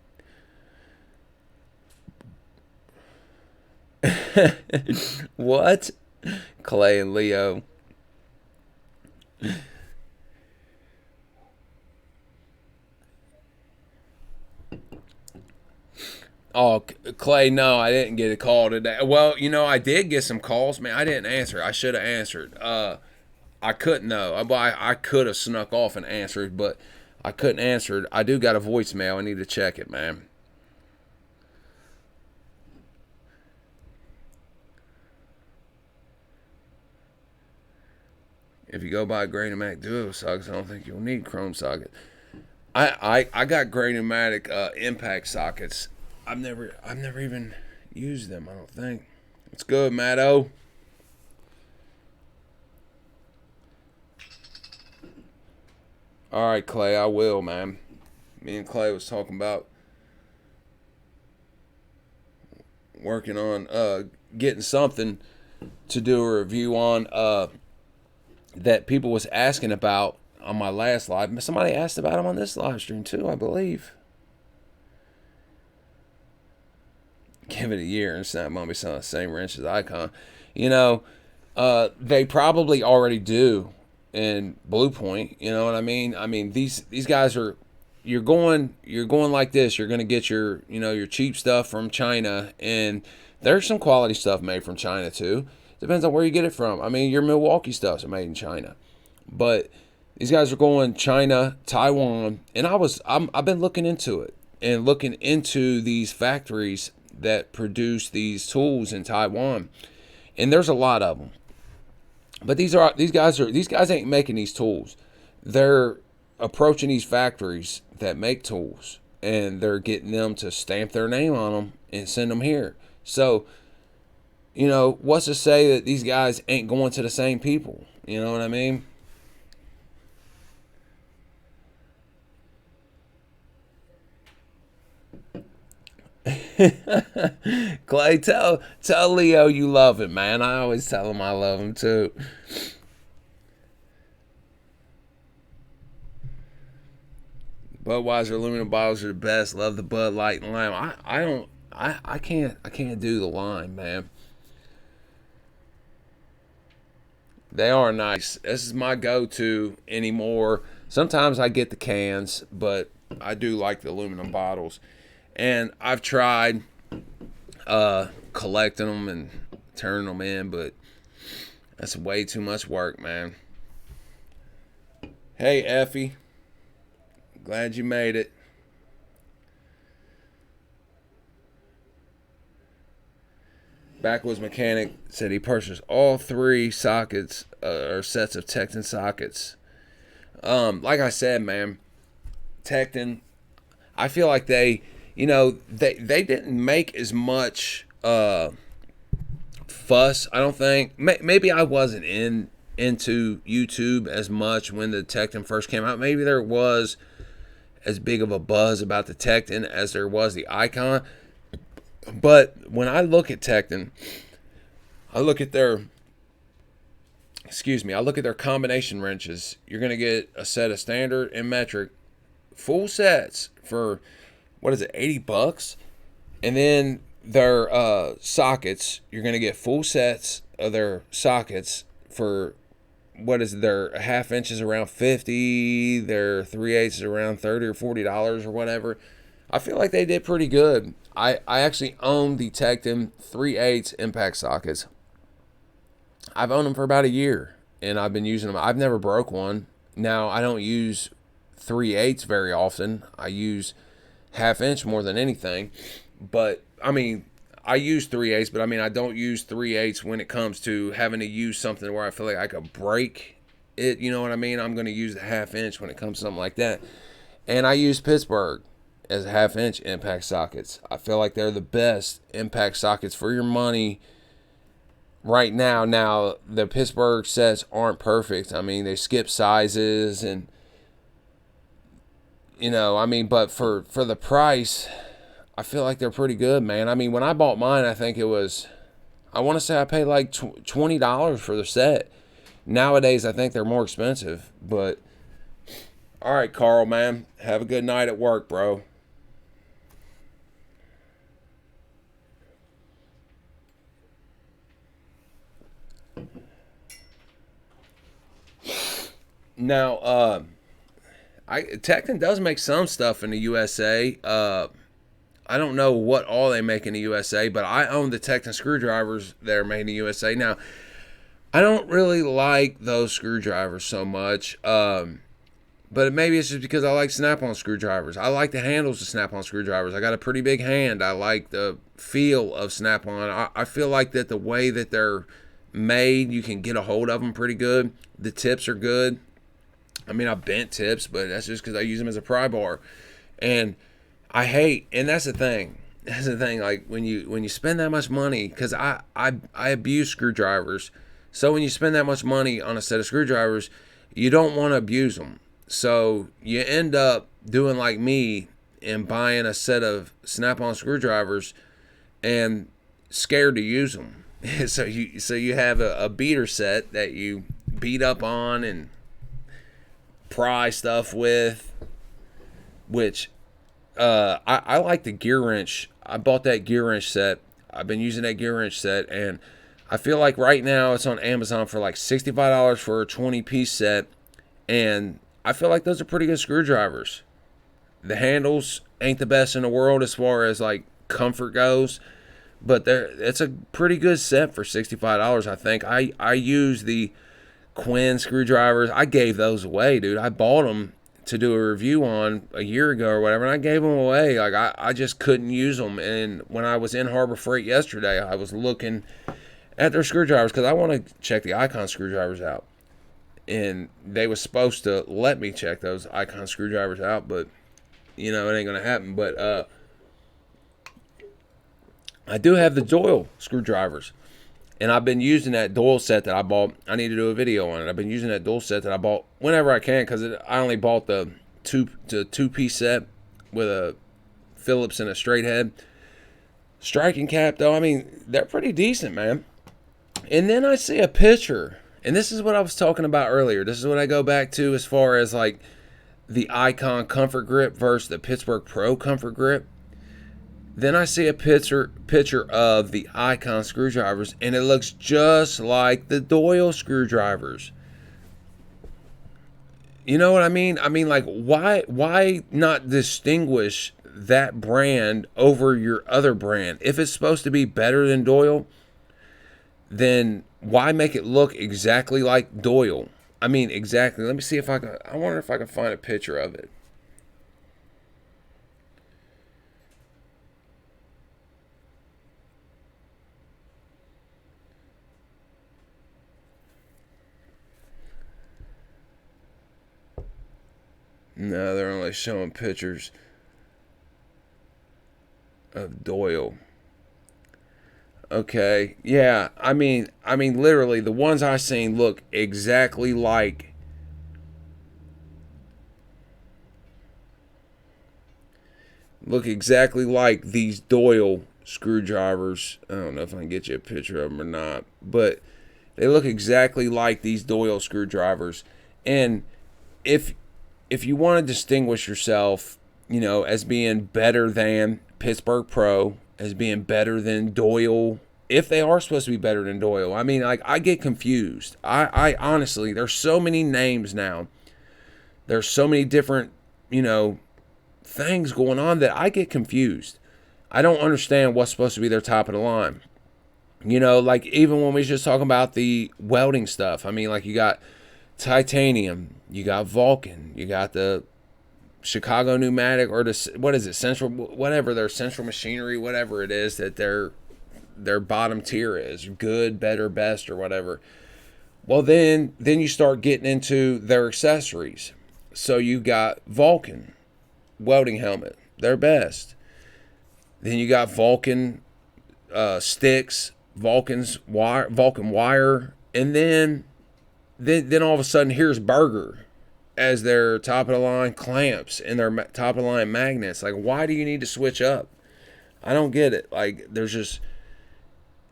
What? Clay and Leo. Oh, Clay, no, I didn't get a call today. Well, I did get some calls, man. I didn't answer. I should have answered. I couldn't, though. I could have snuck off and answered, but I couldn't answer. I do got a voicemail. I need to check it, man. If you go buy Granomatic Duo sockets, I don't think you'll need Chrome socket. I got Granomatic impact sockets. I've never even used them, I don't think. It's good, Matto. All right, Clay, I will, man. Me and Clay was talking about working on getting something to do a review on that people was asking about on my last live. Somebody asked about them on this live stream too, I believe. Give it a year and it's not going to be selling the same wrench as Icon. They probably already do in Blue Point. You know what I mean? I mean, these guys are, you're going like this. You're going to get your cheap stuff from China, and there's some quality stuff made from China too. Depends on where you get it from. I mean, your Milwaukee stuff's made in China, but these guys are going China, Taiwan, and I've been looking into it and looking into these factories that produce these tools in Taiwan, and there's a lot of them. But these guys ain't making these tools. They're approaching these factories that make tools, and they're getting them to stamp their name on them and send them here. So, what's to say that these guys ain't going to the same people? You know what I mean? Clay, tell Leo you love him, man. I always tell him I love him too. Budweiser aluminum bottles are the best. Love the Bud Light and lime. I can't do the lime, man. They are nice. This is my go-to anymore. Sometimes I get the cans, but I do like the aluminum bottles. And I've tried collecting them and turning them in, but that's way too much work, man. Hey, Effie. Glad you made it. Backwoods Mechanic said he purchased all three sockets or sets of Tekton sockets. Like I said, man, Tekton, I feel like they didn't make as much fuss. I don't think. Maybe I wasn't into YouTube as much when the Tekton first came out. Maybe there was as big of a buzz about the Tekton as there was the Icon. But when I look at Tekton, I look at their combination wrenches. You're going to get a set of standard and metric full sets for, what is it, $80? And then their sockets, you're going to get full sets of their sockets for, what is it, their half inches around 50, their 3/8 is around $30 or $40 or whatever. I feel like they did pretty good. I actually own the Tekton 3/8 impact sockets. I've owned them for about a year, and I've been using them. I've never broke one. Now, I don't use 3/8 very often. I use half inch more than anything. But, I mean, I use 3/8, but I mean, I don't use 3/8 when it comes to having to use something where I feel like I could break it. You know what I mean? I'm going to use the half inch when it comes to something like that. And I use Pittsburgh as half inch impact sockets. I feel like they're the best impact sockets for your money right now. Now, the Pittsburgh sets aren't perfect. I mean, they skip sizes and, I mean, but for the price, I feel like they're pretty good, man. I mean, when I bought mine, I think it was, I want to say I paid like $20 for the set. Nowadays, I think they're more expensive. But, all right, Carl, man. Have a good night at work, bro. Now, Tekton does make some stuff in the USA. I don't know what all they make in the USA, but I own the Tekton screwdrivers that are made in the USA. Now, I don't really like those screwdrivers so much, but maybe it's just because I like snap-on screwdrivers. I like the handles of snap-on screwdrivers. I got a pretty big hand. I like the feel of snap-on. I feel like that the way that they're made, you can get a hold of them pretty good. The tips are good. I mean, I bent tips, but that's just because I use them as a pry bar. And and that's the thing. That's the thing. Like when you spend that much money, because I abuse screwdrivers. So when you spend that much money on a set of screwdrivers, you don't want to abuse them. So you end up doing like me and buying a set of snap-on screwdrivers and scared to use them. so you have a beater set that you beat up on and pry stuff with, which I like the gear wrench. I bought that gear wrench set. I've been using that gear wrench set, and I feel like right now it's on Amazon for like $65 for a 20-piece set, and I feel like those are pretty good screwdrivers. The handles ain't the best in the world as far as like comfort goes, but it's a pretty good set for $65, I think. I use the Quinn screwdrivers. I gave those away, dude. I bought them to do a review on a year ago or whatever, and I gave them away. Like I just couldn't use them. And when I was in Harbor Freight yesterday, I was looking at their screwdrivers because I want to check the Icon screwdrivers out. And they was supposed to let me check those Icon screwdrivers out, but it ain't gonna happen. But I do have the Doyle screwdrivers. And I've been using that Doyle set that I bought. I need to do a video on it. I've been using that Doyle set that I bought whenever I can because I only bought the two-piece set with a Phillips and a straight head. Striking cap, though, I mean, they're pretty decent, man. And then I see a picture. And this is what I was talking about earlier. This is what I go back to as far as, like, the Icon Comfort Grip versus the Pittsburgh Pro Comfort Grip. Then I see a picture of the Icon screwdrivers, and it looks just like the Doyle screwdrivers. You know what I mean? I mean, like, why not distinguish that brand over your other brand? If it's supposed to be better than Doyle, then why make it look exactly like Doyle? I mean, exactly. Let me see if I wonder if I can find a picture of it. No, they're only showing pictures of Doyle. Okay, yeah. Literally, the ones I seen look exactly like these Doyle screwdrivers. I don't know if I can get you a picture of them or not, but they look exactly like these Doyle screwdrivers. And if if you want to distinguish yourself, as being better than Pittsburgh Pro, as being better than Doyle, if they are supposed to be better than Doyle, I get confused. I honestly, there's so many names now. There's so many different, things going on that I get confused. I don't understand what's supposed to be their top of the line. Like even when we was just talking about the welding stuff, like you got titanium, you got Vulcan, you got the Chicago pneumatic, or what is it, central, whatever their central machinery, whatever it is that their bottom tier is, good, better, best, or whatever. Well, then you start getting into their accessories. So you got Vulcan welding helmet, their best. Then you got Vulcan sticks, Vulcan wire, and then all of a sudden here's Berger as their top of the line clamps and their top of the line magnets. Like, why do you need to switch up? I don't get it. Like, there's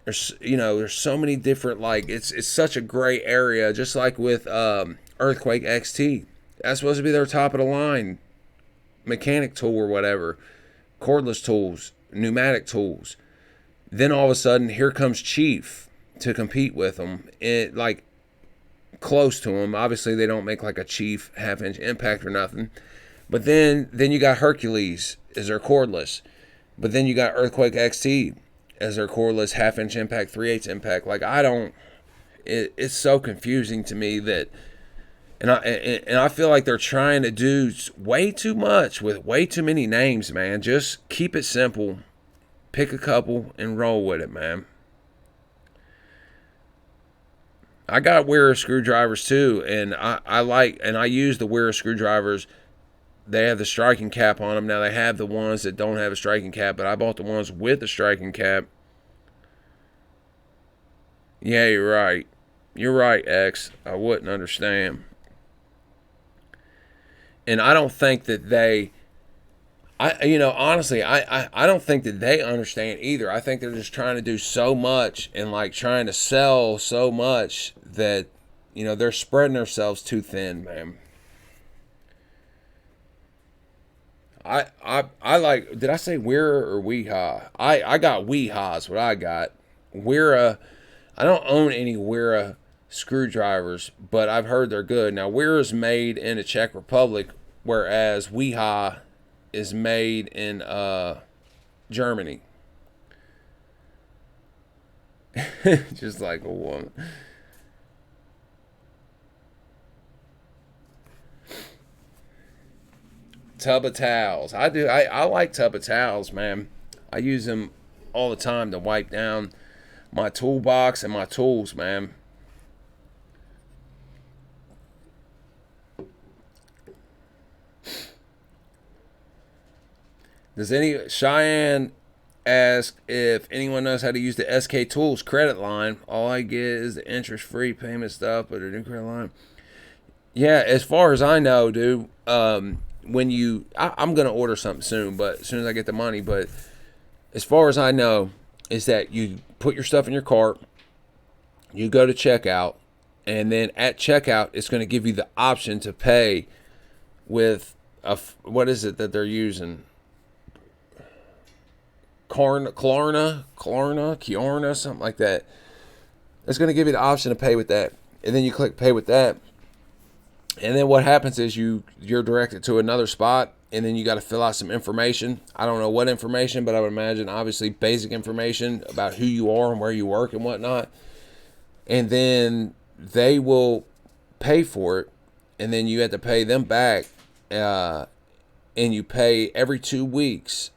so many different, like, it's such a gray area. Just like with Earthquake XT, that's supposed to be their top of the line mechanic tool or whatever, cordless tools, pneumatic tools. Then all of a sudden, here comes Chief to compete with them. It like close to them. Obviously, they don't make like a Chief half-inch impact or nothing. But then you got Hercules as their cordless. But then you got Earthquake XT as their cordless half-inch impact, 3/8 impact. Like, it's so confusing to me that, and I feel like they're trying to do way too much with way too many names, man. Just keep it simple. Pick a couple and roll with it, man. I got Wera screwdrivers too, and I use the Wera screwdrivers. They have the striking cap on them. Now they have the ones that don't have a striking cap, but I bought the ones with the striking cap. Yeah, you're right. You're right, X. I wouldn't understand. And I don't think that honestly, I don't think that they understand either. I think they're just trying to do so much and like trying to sell so much that, they're spreading themselves too thin, man. I like, did I say Wera or Weehaw? I got Weehaw's what I got. Wera, I don't own any Wera screwdrivers, but I've heard they're good. Now, Wera's made in the Czech Republic, whereas Weehaw is made in Germany. Just like a woman. Tub of towels. I like tub of towels, man. I use them all the time to wipe down my toolbox and my tools, man. Does Cheyenne ask if anyone knows how to use the SK Tools credit line? All I get is the interest-free payment stuff, but a new credit line. Yeah, as far as I know, dude, when I'm gonna order something soon, but as soon as I get the money. But as far as I know, is that you put your stuff in your cart, you go to checkout, and then at checkout, it's going to give you the option to pay with what is it that they're using? Klarna, something like that. It's going to give you the option to pay with that, and then you click pay with that, and then what happens is you're directed to another spot, and then you got to fill out some information. I don't know what information, but I would imagine obviously basic information about who you are and where you work and whatnot, and then they will pay for it, and then you have to pay them back, and you pay every 2 weeks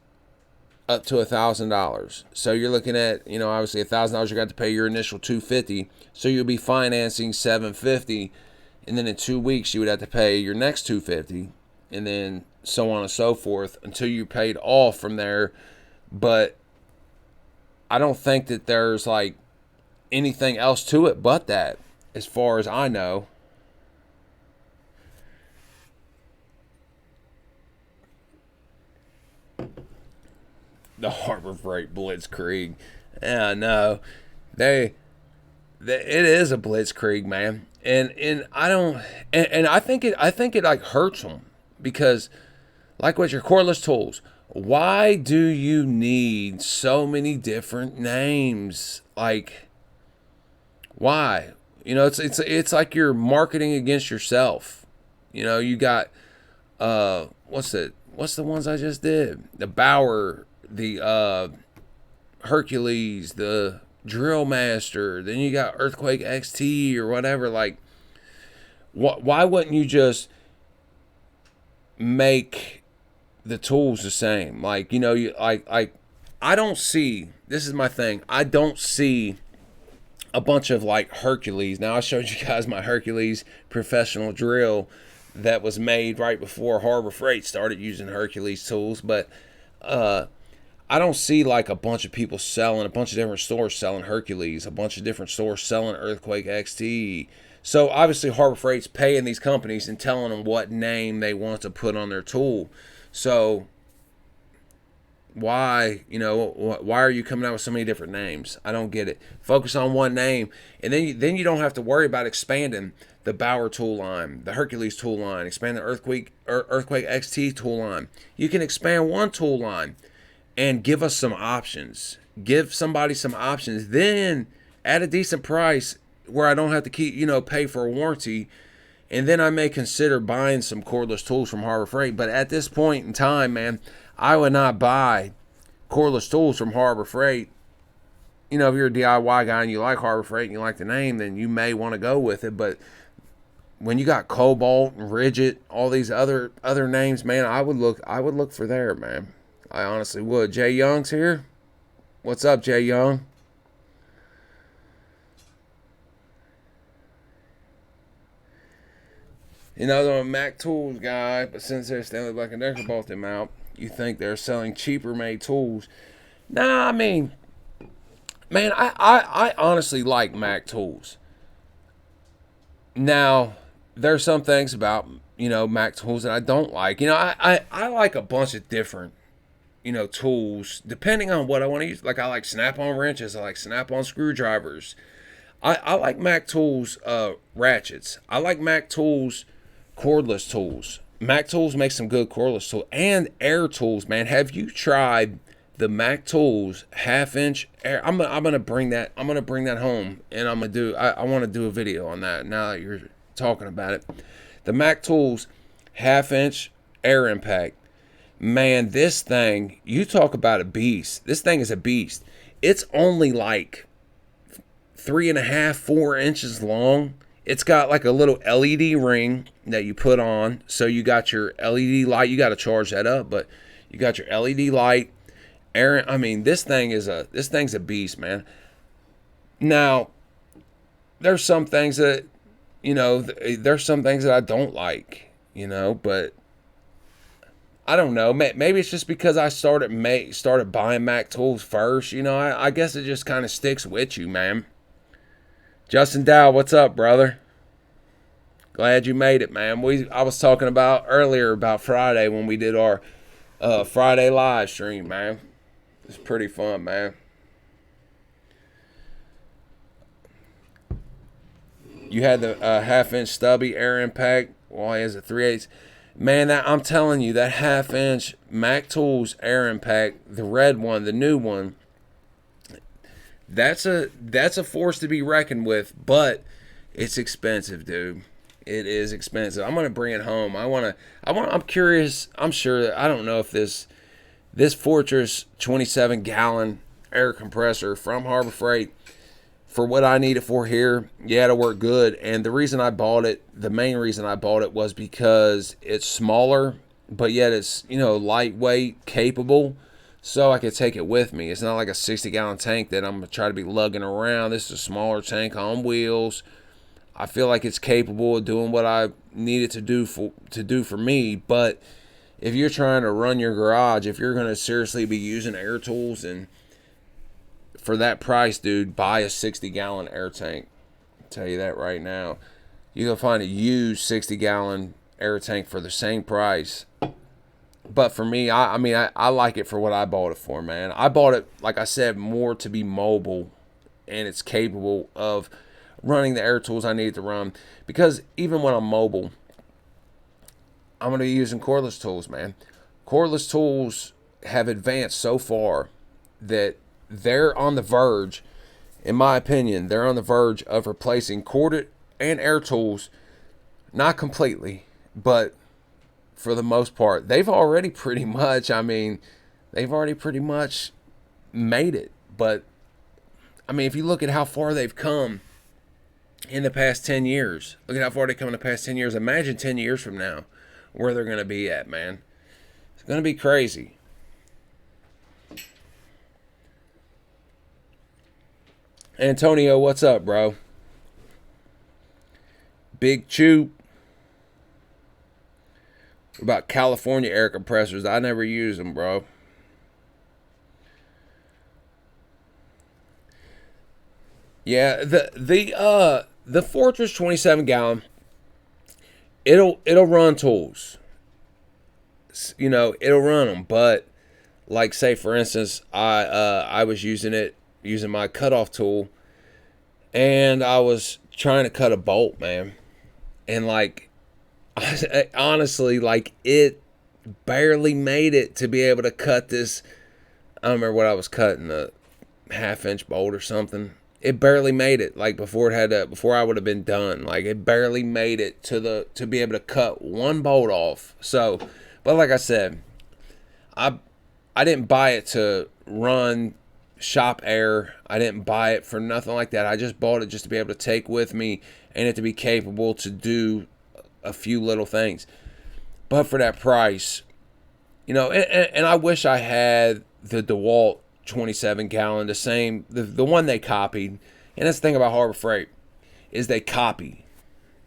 up to $1,000. So you're looking at, obviously $1,000. You got to pay your initial $250. So you'll be financing $750, and then in 2 weeks you would have to pay your next $250, and then so on and so forth until you paid off from there. But I don't think that there's like anything else to it but that, as far as I know. The Harbor Freight Blitzkrieg. Yeah, no, it is a blitzkrieg, man, and I don't, and I think it like hurts them because, like with your cordless tools, why do you need so many different names? Like, why? You know, it's like you're marketing against yourself. You know, you got what's the ones I just did? The Bauer, the Hercules, the Drill Master, then you got Earthquake XT or whatever. Like, why wouldn't you just make the tools the same? Like, you know, you like I don't see, this is my thing, I don't see a bunch of like Hercules. Now I showed you guys my Hercules professional drill that was made right before Harbor Freight started using Hercules tools, but I don't see like a bunch of people selling, a bunch of different stores selling Hercules, a bunch of different stores selling Earthquake XT. So obviously Harbor Freight's paying these companies and telling them what name they want to put on their tool. So why, you know, why are you coming out with so many different names? I don't get it. Focus on one name, and then you don't have to worry about expanding the Bauer tool line, the Hercules tool line, expand the Earthquake XT tool line. You can expand one tool line and give us some options. Give somebody some options. Then at a decent price where I don't have to pay for a warranty. And then I may consider buying some cordless tools from Harbor Freight. But at this point in time, man, I would not buy cordless tools from Harbor Freight. You know, if you're a DIY guy and you like Harbor Freight and you like the name, then you may want to go with it. But when you got Cobalt and Ridgit, all these other names, man, I would look for there, man. I honestly would. Jay Young's here. What's up, Jay Young? You know, I'm a Mac Tools guy, but since they're Stanley Black & Decker bought them out, you think they're selling cheaper made tools. Nah, I mean, man, I honestly like Mac Tools. Now, there's some things about, you know, Mac Tools that I don't like. You know, I like a bunch of different, you know, tools depending on what I want to use. Like, I like snap-on wrenches, I like snap-on screwdrivers. I like Mac Tools ratchets. I like Mac Tools cordless tools. Mac Tools makes some good cordless tools and air tools, man. Have you tried the Mac Tools 1/2-inch air? I'm gonna bring that home, and I want to do a video on that now that you're talking about it. The Mac Tools 1/2-inch air impact. Man, this thing, you talk about a beast. This thing is a beast. It's only like 3.5, 4 inches long. It's got like a little LED ring that you put on. So you got your LED light. You got to charge that up, but you got your LED light. Aaron, I mean, this thing's a beast, man. Now, there's some things that, you know, there's some things that I don't like, you know, but I don't know. Maybe it's just because I started buying Mac Tools first. You know, I guess it just kind of sticks with you, man. Justin Dow, what's up, brother? Glad you made it, man. I was talking about earlier about Friday when we did our Friday live stream, man. It's pretty fun, man. You had the 1/2-inch stubby air impact. Well, he has a 3/8. Man, I'm telling you, that 1/2-inch Mac Tools air impact, the red one, the new one, that's a force to be reckoned with, but it's expensive, dude. It is expensive. I'm gonna bring it home. I'm curious. I'm sure. I don't know if this Fortress 27-gallon air compressor from Harbor Freight, for what I need it for here, yeah, it'll work good. And the main reason I bought it was because it's smaller, but yet it's, you know, lightweight, capable, so I could take it with me. It's not like a 60-gallon tank that I'm going to try to be lugging around. This is a smaller tank on wheels. I feel like it's capable of doing what I need it to do for me. But if you're trying to run your garage, if you're going to seriously be using air tools, and for that price, dude, buy a 60-gallon air tank. I'll tell you that right now. You can find a used 60-gallon air tank for the same price. But for me, I mean, I like it for what I bought it for, man. I bought it, like I said, more to be mobile, and it's capable of running the air tools I need to run. Because even when I'm mobile, I'm going to be using cordless tools, man. Cordless tools have advanced so far that they're on the verge, in my opinion, they're on the verge of replacing corded and air tools. Not completely, but for the most part. They've already pretty much made it. But, I mean, if you look at how far they've come in the past 10 years, look at how far they've come in the past 10 years. Imagine 10 years from now where they're going to be at, man. It's going to be crazy. Antonio, what's up, bro? Big Chew. What about California air compressors? I never use them, bro. Yeah, the Fortress 27-gallon, it'll run tools. You know, it'll run them, but like, say for instance, I was using my cutoff tool, and I was trying to cut a bolt, man, and like, honestly, like, it barely made it to be able to cut this. I don't remember what I was cutting, a half-inch bolt or something. It barely made it, like, before I would have been done. Like, it barely made it to be able to cut one bolt off. So, but like I said, I didn't buy it to run shop air. I didn't buy it for nothing like that. I just bought it just to be able to take with me, and it to be capable to do a few little things. But for that price, you know, and I wish I had the DeWalt 27-gallon, the one they copied. And that's the thing about Harbor Freight, is they copy.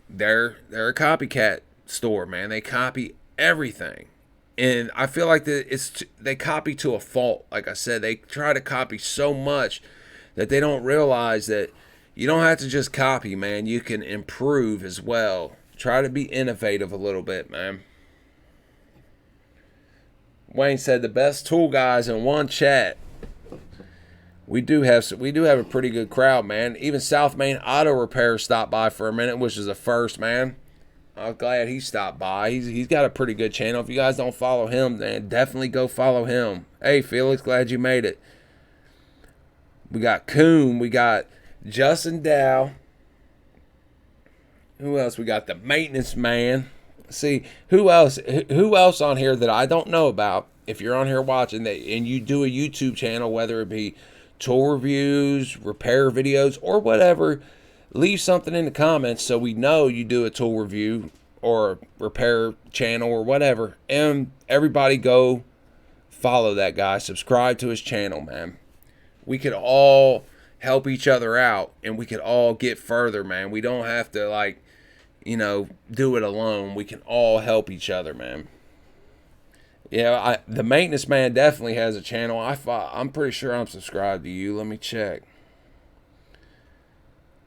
They're a copycat store, man. They copy everything. And I feel like they copy to a fault. Like I said, they try to copy so much that they don't realize that you don't have to just copy, man. You can improve as well. Try to be innovative a little bit, man. Wayne said the best tool guys in one chat. We do have a pretty good crowd, man. Even South Main Auto Repair stopped by for a minute, which is a first, man. I'm glad he stopped by. He's got a pretty good channel. If you guys don't follow him, then definitely go follow him. Hey, Felix, glad you made it. We got Coon. We got Justin Dow. Who else? We got the Maintenance Man. See, who else on here that I don't know about? If you're on here watching that and you do a YouTube channel, whether it be tool reviews, repair videos, or whatever, leave something in the comments so we know you do a tool review or repair channel or whatever. And everybody go follow that guy. Subscribe to his channel, man. We could all help each other out, and we could all get further, man. We don't have to, like, you know, do it alone. We can all help each other, man. Yeah, the Maintenance Man definitely has a channel. I'm pretty sure I'm subscribed to you. Let me check.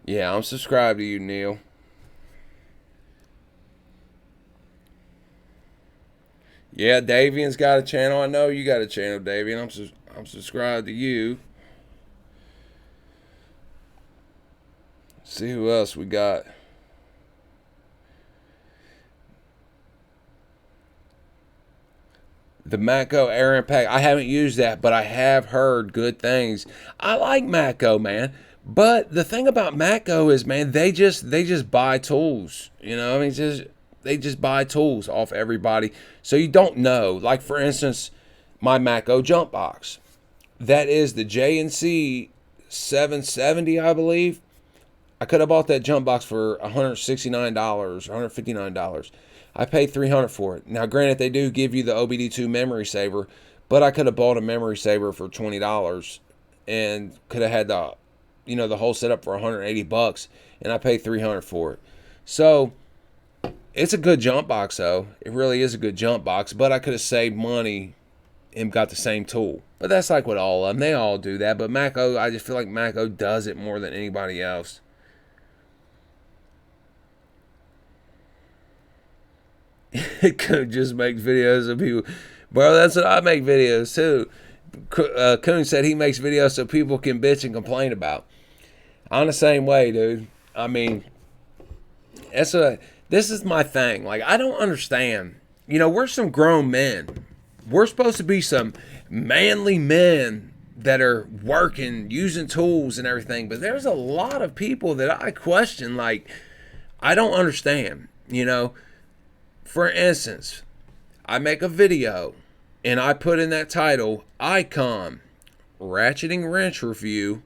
Yeah, I'm subscribed to you, Neil. Yeah, Davian's got a channel. I know you got a channel, Davian. I'm subscribed to you. Let's see who else we got. The Matco Air Impact. I haven't used that, but I have heard good things. I like Matco, man. But the thing about Matco is, man, they just buy tools. You know, I mean, they just buy tools off everybody. So you don't know. Like, for instance, my Matco jump box. That is the JNC 770, I believe. I could have bought that jump box for $169, $159. I paid $300 for it. Now, granted, they do give you the OBD2 memory saver, but I could have bought a memory saver for $20 and could have had the the whole setup for $180, and I paid $300 for it. So it's a good jump box, though. It really is a good jump box, but I could have saved money and got the same tool. But that's like with all of them. They all do that. But Mach-O, I just feel like Mach-O does it more than anybody else. It could just make videos of people. Bro, that's what I make videos too. Coon said he makes videos so people can bitch and complain about. I'm the same way, dude. I mean, this is my thing. Like, I don't understand. We're some grown men. We're supposed to be some manly men that are working, using tools and everything. But there's a lot of people that I question. Like, I don't understand. For instance, I make a video and I put in that title, Icon Ratcheting Wrench Review.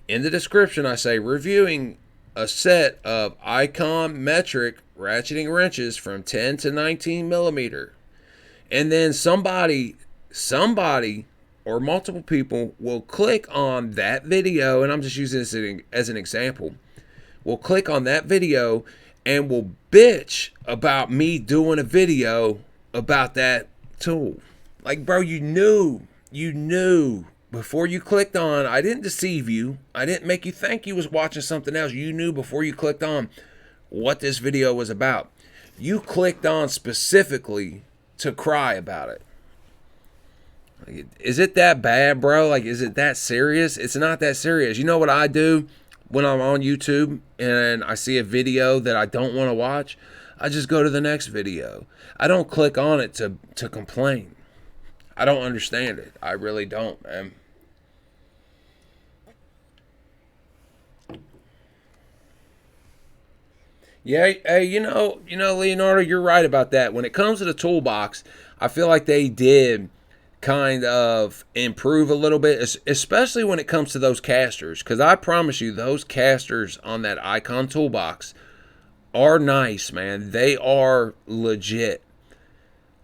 In the description, I say reviewing a set of Icon metric ratcheting wrenches from 10 to 19 millimeter. And then somebody or multiple people will click on that video, and I'm just using this as an example, will click on that video and will bitch about me doing a video about that tool. Like, bro, you knew before you clicked on. I didn't deceive you. I didn't make you think you was watching something else. You knew before you clicked on what this video was about. You clicked on specifically to cry about it. Like, is it that bad, bro? Like, is it that serious? It's not that serious. You know what I do when I'm on YouTube and I see a video that I don't want to watch? I just go to the next video. I don't click on it to complain. I don't understand it. I really don't, man. Yeah, hey, Leonardo, you're right about that. When it comes to the toolbox, I feel like they did kind of improve a little bit, especially when it comes to those casters. Because I promise you, those casters on that Icon toolbox are nice, man. They are legit.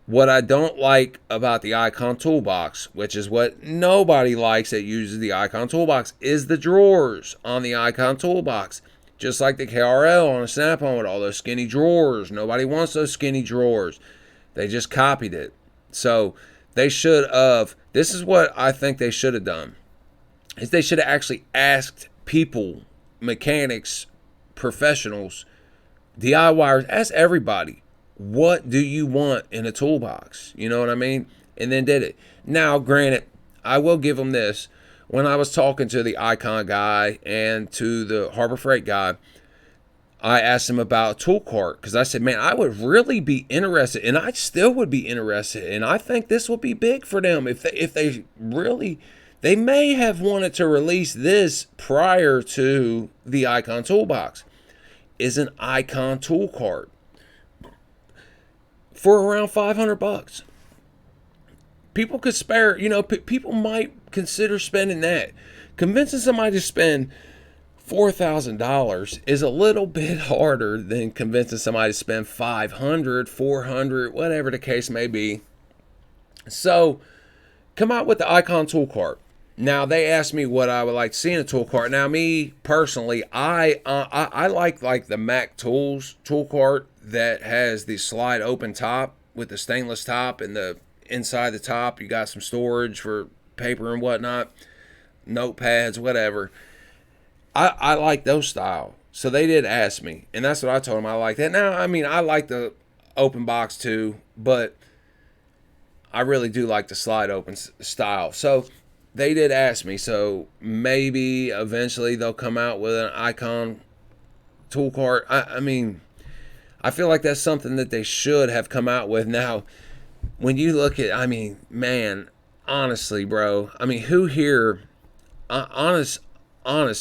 What I don't like about the Icon toolbox, which is what nobody likes that uses the Icon toolbox, is the drawers on the Icon toolbox. Just like the KRL on a Snap-on with all those skinny drawers. Nobody wants those skinny drawers. They just copied it. So they should have, this is what I think they should have done, is they should have actually asked people, mechanics, professionals, DIYers, ask everybody, what do you want in a toolbox? You know what I mean? And then did it. Now, granted, I will give them this. When I was talking to the Icon guy and to the Harbor Freight guy, I asked him about a tool cart because I said, man, I would really be interested, and I still would be interested, and I think this will be big for them if they really, they may have wanted to release this prior to the Icon toolbox, is an Icon tool cart for around $500. People could spare, people might consider spending that. Convincing somebody to spend $4,000 is a little bit harder than convincing somebody to spend $500, $400, whatever the case may be. So, come out with the Icon tool cart. Now, they asked me what I would like to see in a tool cart. Now, me personally, I like the Mac Tools tool cart that has the slide open top with the stainless top, and the inside the top you got some storage for paper and whatnot, notepads, whatever. I like those style. So they did ask me, and that's what I told them. I like that. Now, I mean, I like the open box too, but I really do like the slide open style. So they did ask me. So maybe eventually they'll come out with an Icon tool cart. I mean, I feel like that's something that they should have come out with. Now, when you look at, I mean, man, honestly, bro, I mean, who here, honest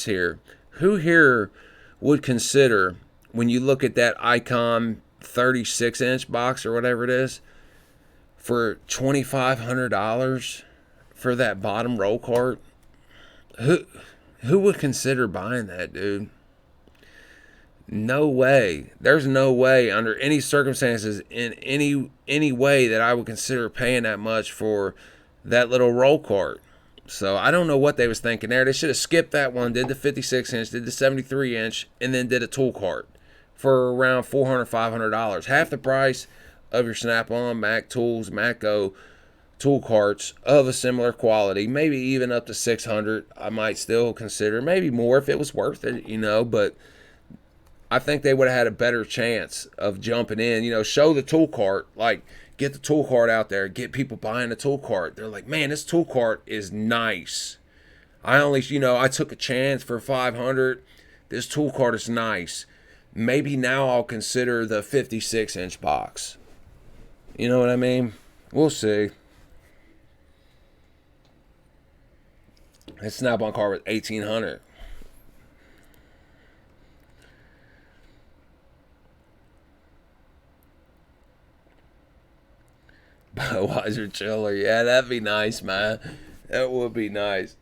here, who here would consider, when you look at that Icon 36-inch box or whatever it is, for $2,500 for that bottom roll cart? Who would consider buying that, dude? No way. There's no way under any circumstances in any way that I would consider paying that much for that little roll cart. So I don't know what they was thinking there. They should have skipped that one, did the 56 inch, did the 73 inch, and then did a tool cart for around $400, $500. Half the price of your Snap-on, Mac Tools, Matco tool carts of a similar quality, maybe even up to 600. I might still consider, maybe more if it was worth it, but I think they would have had a better chance of jumping in, show the tool cart, like get the tool cart out there, get people buying the tool cart. They're like, man, this tool cart is nice. I took a chance for 500. This tool cart is nice. Maybe now I'll consider the 56 inch box. You know what I mean? We'll see. That Snap-on cart was 1800. Budweiser chiller, yeah, that'd be nice, man. That would be nice.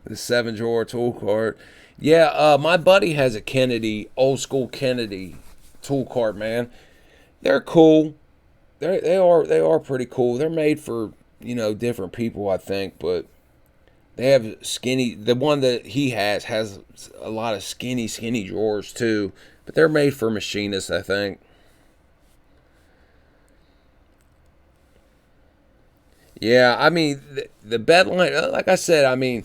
The 7-drawer tool cart. Yeah, my buddy has a Kennedy, old school Kennedy tool cart, man. They're cool. They are pretty cool. They're made for, different people, I think, but they have skinny. The one that he has a lot of skinny drawers too, but they're made for machinists, I think. Yeah, I mean the bed line, like I said, I mean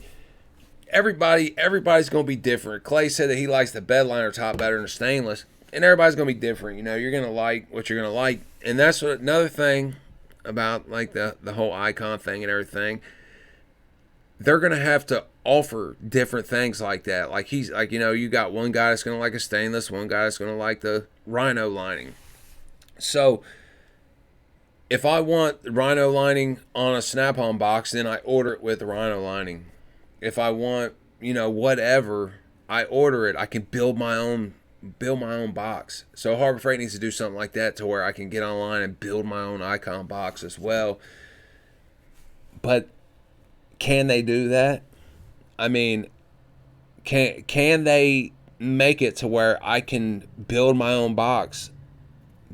everybody's gonna be different. Clay said that he likes the bed liner top better than the stainless, and everybody's gonna be different. You're gonna like what you're gonna like, and that's another thing about like the whole icon thing and everything. They're gonna have to offer different things like that. Like he's like you got one guy that's gonna like a stainless, one guy that's gonna like the rhino lining. So if I want rhino lining on a Snap-on box, then I order it with the rhino lining. If I want, whatever, I order it. I can build my own box. So Harbor Freight needs to do something like that to where I can get online and build my own icon box as well. But can they do that? I mean, can they make it to where I can build my own box?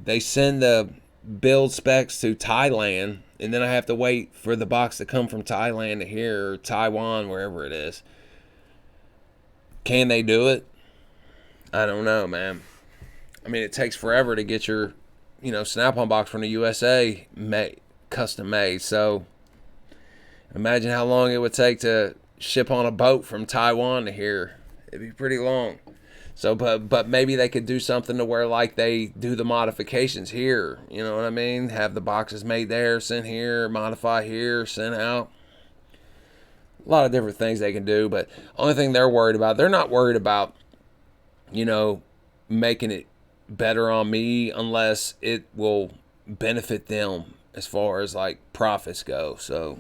They send the build specs to Thailand, and then I have to wait for the box to come from Thailand to here, or Taiwan, wherever it is. Can they do it? I don't know, man. I mean, it takes forever to get your, Snap-on box from the USA custom made. So imagine how long it would take to ship on a boat from Taiwan to here. It'd be pretty long. So, but maybe they could do something to where like they do the modifications here. You know what I mean? Have the boxes made there, sent here, modify here, sent out. A lot of different things they can do, but only thing they're not worried about, making it better on me unless it will benefit them as far as like profits go. So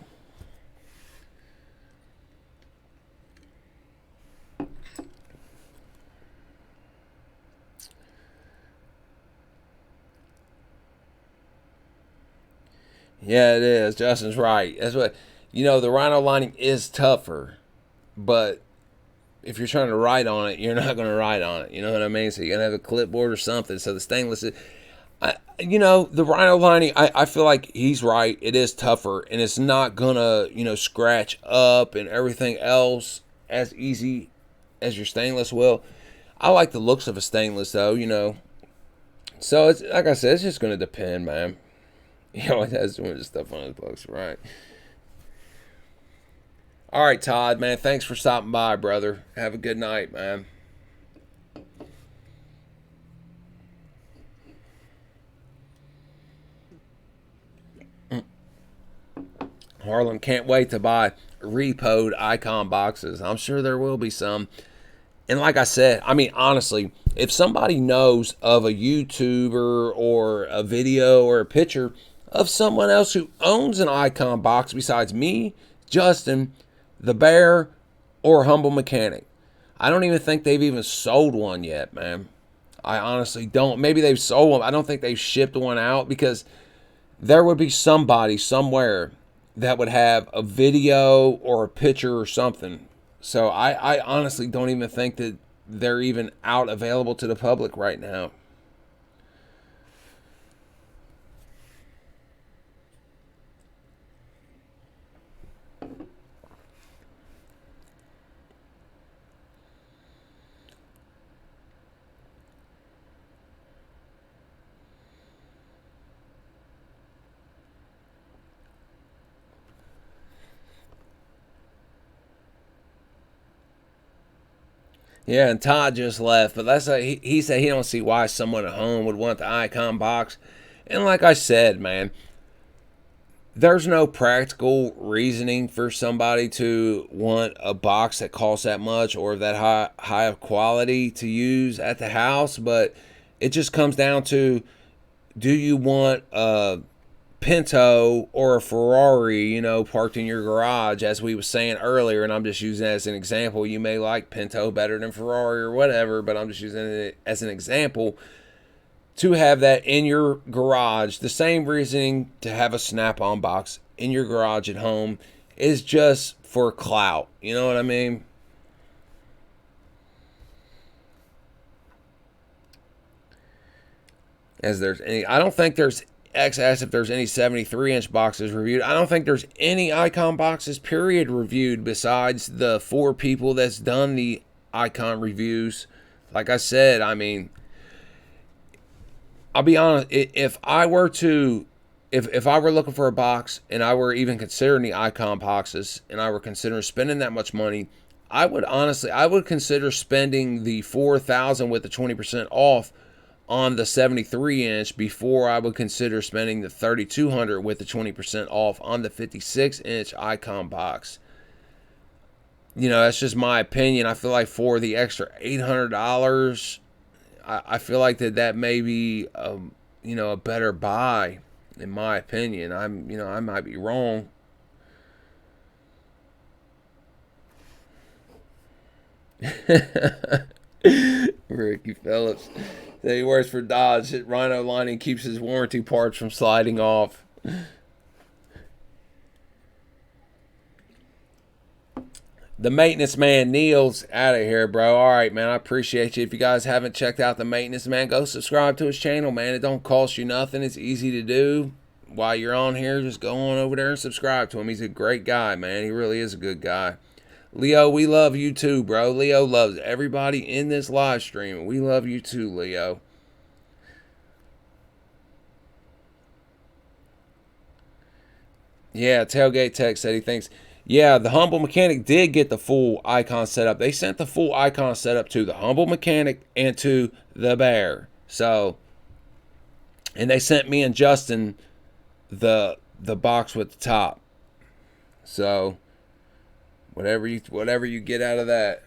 yeah, it is. Justin's right. That's what the rhino lining is tougher, but if you're trying to write on it, you're not going to write on it. You know what I mean? So you're going to have a clipboard or something. So the stainless, the rhino lining, I feel like he's right. It is tougher, and it's not going to, scratch up and everything else as easy as your stainless will. I like the looks of a stainless, though. So it's like I said, it's just going to depend, man. He always has doing this stuff on his books, right? All right, Todd, man. Thanks for stopping by, brother. Have a good night, man. Harlan can't wait to buy repoed icon boxes. I'm sure there will be some. And like I said, I mean, honestly, if somebody knows of a YouTuber or a video or a picture of someone else who owns an icon box besides me, Justin, the Bear, or Humble Mechanic, I don't even think they've even sold one yet, man. I honestly don't. Maybe they've sold one. I don't think they've shipped one out because there would be somebody somewhere that would have a video or a picture or something. So I honestly don't even think that they're even out available to the public right now. Yeah, and Todd just left, but he said he don't see why someone at home would want the Icon box. And like I said, man, there's no practical reasoning for somebody to want a box that costs that much or that high of quality to use at the house, but it just comes down to, do you want a Pinto or a Ferrari, parked in your garage, as we was saying earlier, and I'm just using it as an example. You may like Pinto better than Ferrari or whatever, but I'm just using it as an example. To have that in your garage, the same reasoning to have a Snap-on box in your garage at home is just for clout. You know what I mean? I don't think there's X asked if there's any 73-inch boxes reviewed. I don't think there's any Icon boxes, period, reviewed besides the 4 people that's done the Icon reviews. Like I said, I mean, I'll be honest, if I were looking for a box and I were even considering the Icon boxes and I were considering spending that much money, I would consider spending the $4,000 with the 20% off on the 73-inch before I would consider spending the $3,200 with the 20% off on the 56-inch Icon box. That's just my opinion. I feel like for the extra $800, I feel like that may be a better buy, in my opinion. I might be wrong. Ricky Phillips. He works for Dodge. Rhino Lining keeps his warranty parts from sliding off. The maintenance man, Neil's out of here, bro. All right, man. I appreciate you. If you guys haven't checked out the maintenance man, go subscribe to his channel, man. It don't cost you nothing. It's easy to do. While you're on here, just go on over there and subscribe to him. He's a great guy, man. He really is a good guy. Leo, we love you too, bro. Leo loves everybody in this live stream. We love you too, Leo. Yeah, Tailgate Tech said he thinks, yeah, the Humble Mechanic did get the full Icon setup. They sent the full Icon setup to the Humble Mechanic and to the Bear. So, and they sent me and Justin the box with the top. So, whatever you get out of that.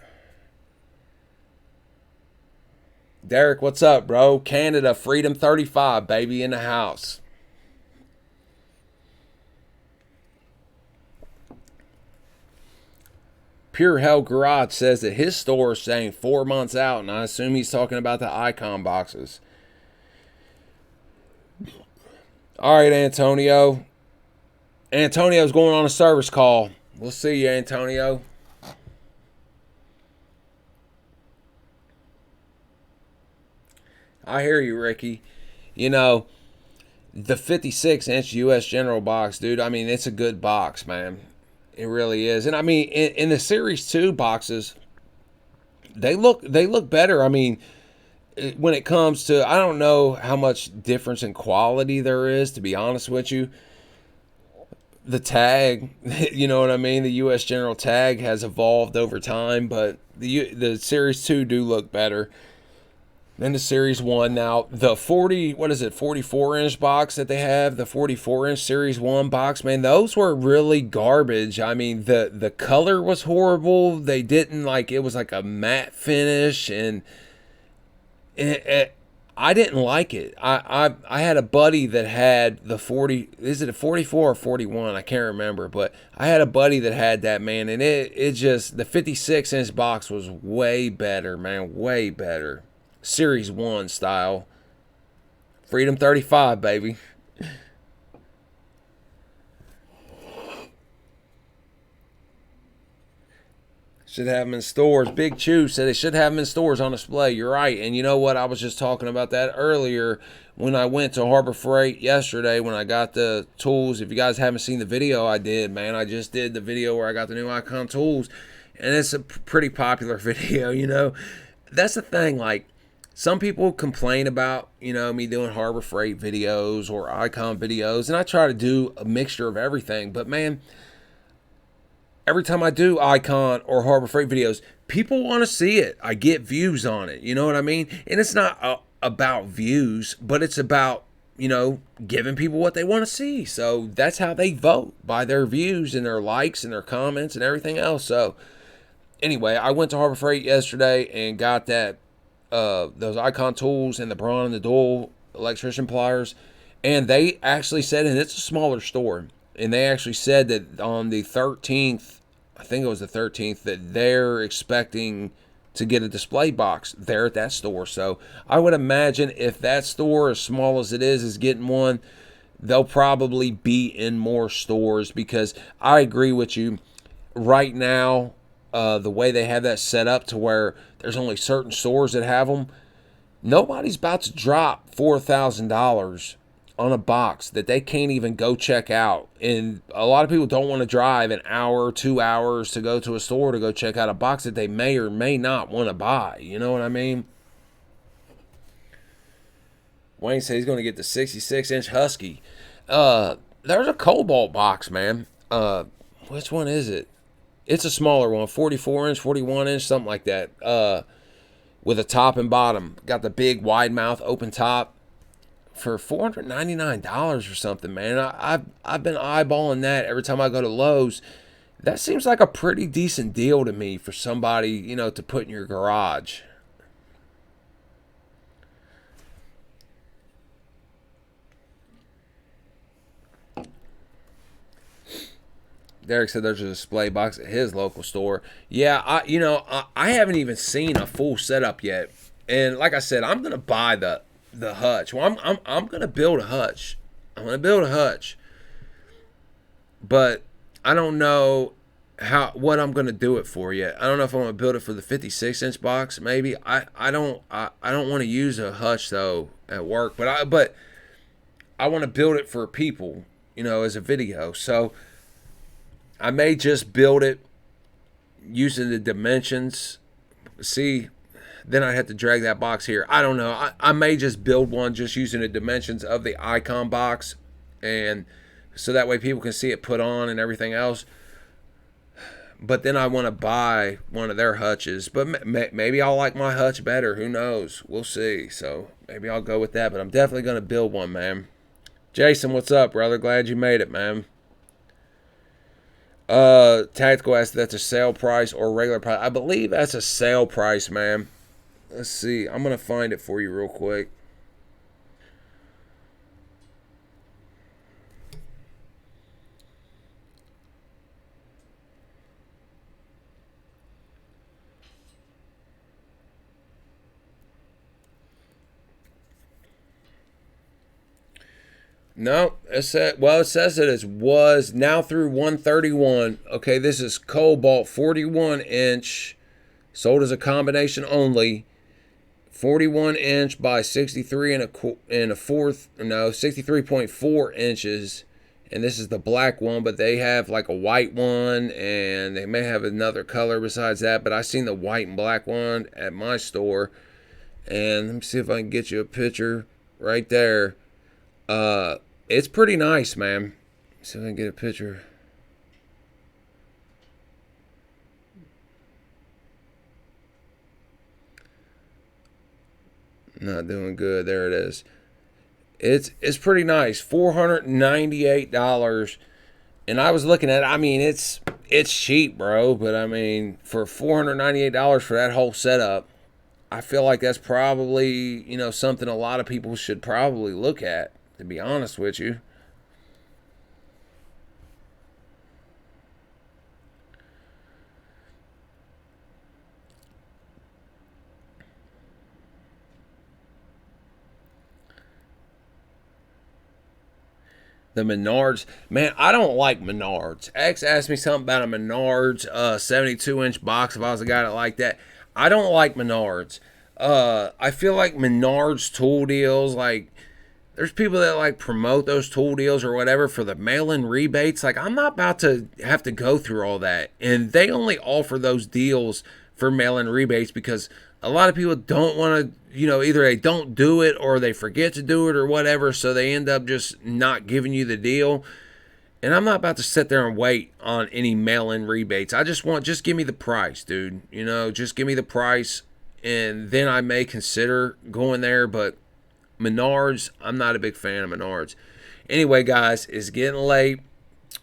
Derek, what's up, bro? Canada Freedom 35, baby, in the house. Pure Hell Garage says that his store is saying 4 months out, and I assume he's talking about the Icon boxes. All right, Antonio. Antonio's going on a service call. We'll see you, Antonio. I hear you, Ricky. The 56-inch U.S. General box, dude, I mean, it's a good box, man. It really is. And I mean, in the Series 2 boxes, they look better. I mean, when it comes to, I don't know how much difference in quality there is, to be honest with you. The tag, you know what I mean? The U.S. General tag has evolved over time, but the Series 2 do look better than the Series 1. Now, the 44-inch box that they have, the 44-inch Series 1 box, man, those were really garbage. I mean, the color was horrible. They didn't it was like a matte finish, and I didn't like it. I had a buddy that had the 40, is it a 44 or 41? I can't remember, but I had a buddy that had that, man, and it just, the 56-inch box was way better, man, way better. Series 1 style. Freedom 35, baby. Should have them in stores. Big Chew said they should have them in stores on display. You're right. And you know what? I was just talking about that earlier when I went to Harbor Freight yesterday when I got the tools. If you guys haven't seen the video I did, man, I just did the video where I got the new Icon tools. And it's a pretty popular video, That's the thing, some people complain about, me doing Harbor Freight videos or Icon videos, and I try to do a mixture of everything. But, man, every time I do Icon or Harbor Freight videos, people want to see it. I get views on it. You know what I mean? And it's not about views, but it's about, giving people what they want to see. So that's how they vote, by their views and their likes and their comments and everything else. So anyway, I went to Harbor Freight yesterday and got those Icon tools and the Braun and the dual electrician pliers. And they actually said, and it's a smaller store, and they actually said that on the 13th, I think it was the 13th, that they're expecting to get a display box there at that store. So I would imagine if that store, as small as it is getting one, they'll probably be in more stores, because I agree with you. Right now, the way they have that set up to where there's only certain stores that have them, nobody's about to drop $4,000 on a box that they can't even go check out. And a lot of people don't want to drive an hour, 2 hours to go to a store to go check out a box that they may or may not want to buy. You know what I mean? Wayne said he's going to get the 66-inch Husky. There's a Cobalt box, man. Which one is it? It's a smaller one, 44-inch, 41-inch, something like that. With a top and bottom. Got the big wide mouth open top. For $499 or something, man. I've been eyeballing that every time I go to Lowe's. That seems like a pretty decent deal to me for somebody, to put in your garage. Derek said there's a display box at his local store. Yeah, I haven't even seen a full setup yet. And like I said, I'm gonna buy the hutch. Well, I'm gonna build a hutch. But I don't know what I'm gonna do it for yet. I don't know if I'm gonna build it for the 56-inch box. Maybe I don't want to use a hutch though at work. But I want to build it for people, as a video. So I may just build it using the dimensions. See. Then I'd have to drag that box here. I don't know. I may just build one just using the dimensions of the Icon box, and so that way people can see it put on and everything else. But then I want to buy one of their hutches. But maybe I'll like my hutch better. Who knows? We'll see. So maybe I'll go with that. But I'm definitely going to build one, man. Jason, what's up, brother? Glad you made it, man. Tactical asked if that's a sale price or regular price. I believe that's a sale price, man. Let's see. I'm going to find it for you real quick. No, it says it was now through 131. Okay, this is Cobalt 41-inch, sold as a combination only. 41-inch by 63.4 inches, and this is the black one, but they have like a white one, and they may have another color besides that, but I seen the white and black one at my store. And let me see if I can get you a picture right there. It's pretty nice, man. Let's see if I can get a picture. Not doing good. There it is. It's pretty nice. $498. And I was looking at it. I mean, it's cheap, bro. But I mean, for $498 for that whole setup, I feel like that's probably, something a lot of people should probably look at, to be honest with you. The Menards, man, I don't like Menards. X asked me something about a Menards 72-inch box if I was a guy that liked that. I don't like Menards. I feel like Menards tool deals, like, there's people that like promote those tool deals or whatever for the mail-in rebates. Like, I'm not about to have to go through all that. And they only offer those deals for mail-in rebates because a lot of people don't want to, either they don't do it or they forget to do it or whatever. So they end up just not giving you the deal. And I'm not about to sit there and wait on any mail-in rebates. Just give me the price, dude. You know, just give me the price, and then I may consider going there. But Menards, I'm not a big fan of Menards. Anyway, guys, it's getting late.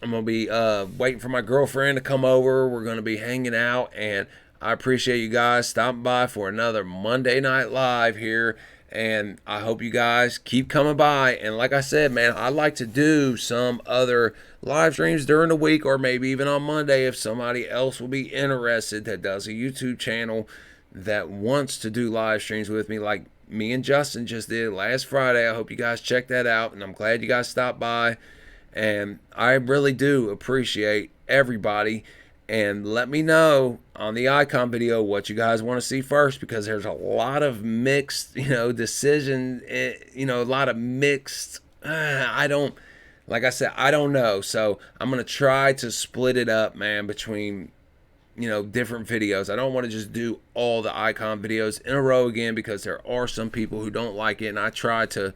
I'm going to be waiting for my girlfriend to come over. We're going to be hanging out, and I appreciate you guys stopping by for another Monday Night Live here, and I hope you guys keep coming by. And like I said, man, I'd like to do some other live streams during the week, or maybe even on Monday if somebody else will be interested that does a YouTube channel that wants to do live streams with me, like me and Justin just did last Friday. I hope you guys check that out, and I'm glad you guys stopped by. And I really do appreciate everybody. And let me know on the icon video what you guys want to see first, because there's a lot of mixed, decision, a lot of mixed. Like I said, I don't know. So I'm going to try to split it up, man, between, different videos. I don't want to just do all the icon videos in a row again, because there are some people who don't like it. And I try to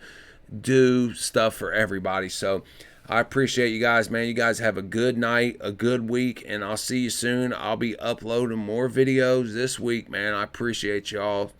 do stuff for everybody. So I appreciate you guys, man. You guys have a good night, a good week, and I'll see you soon. I'll be uploading more videos this week, man. I appreciate y'all.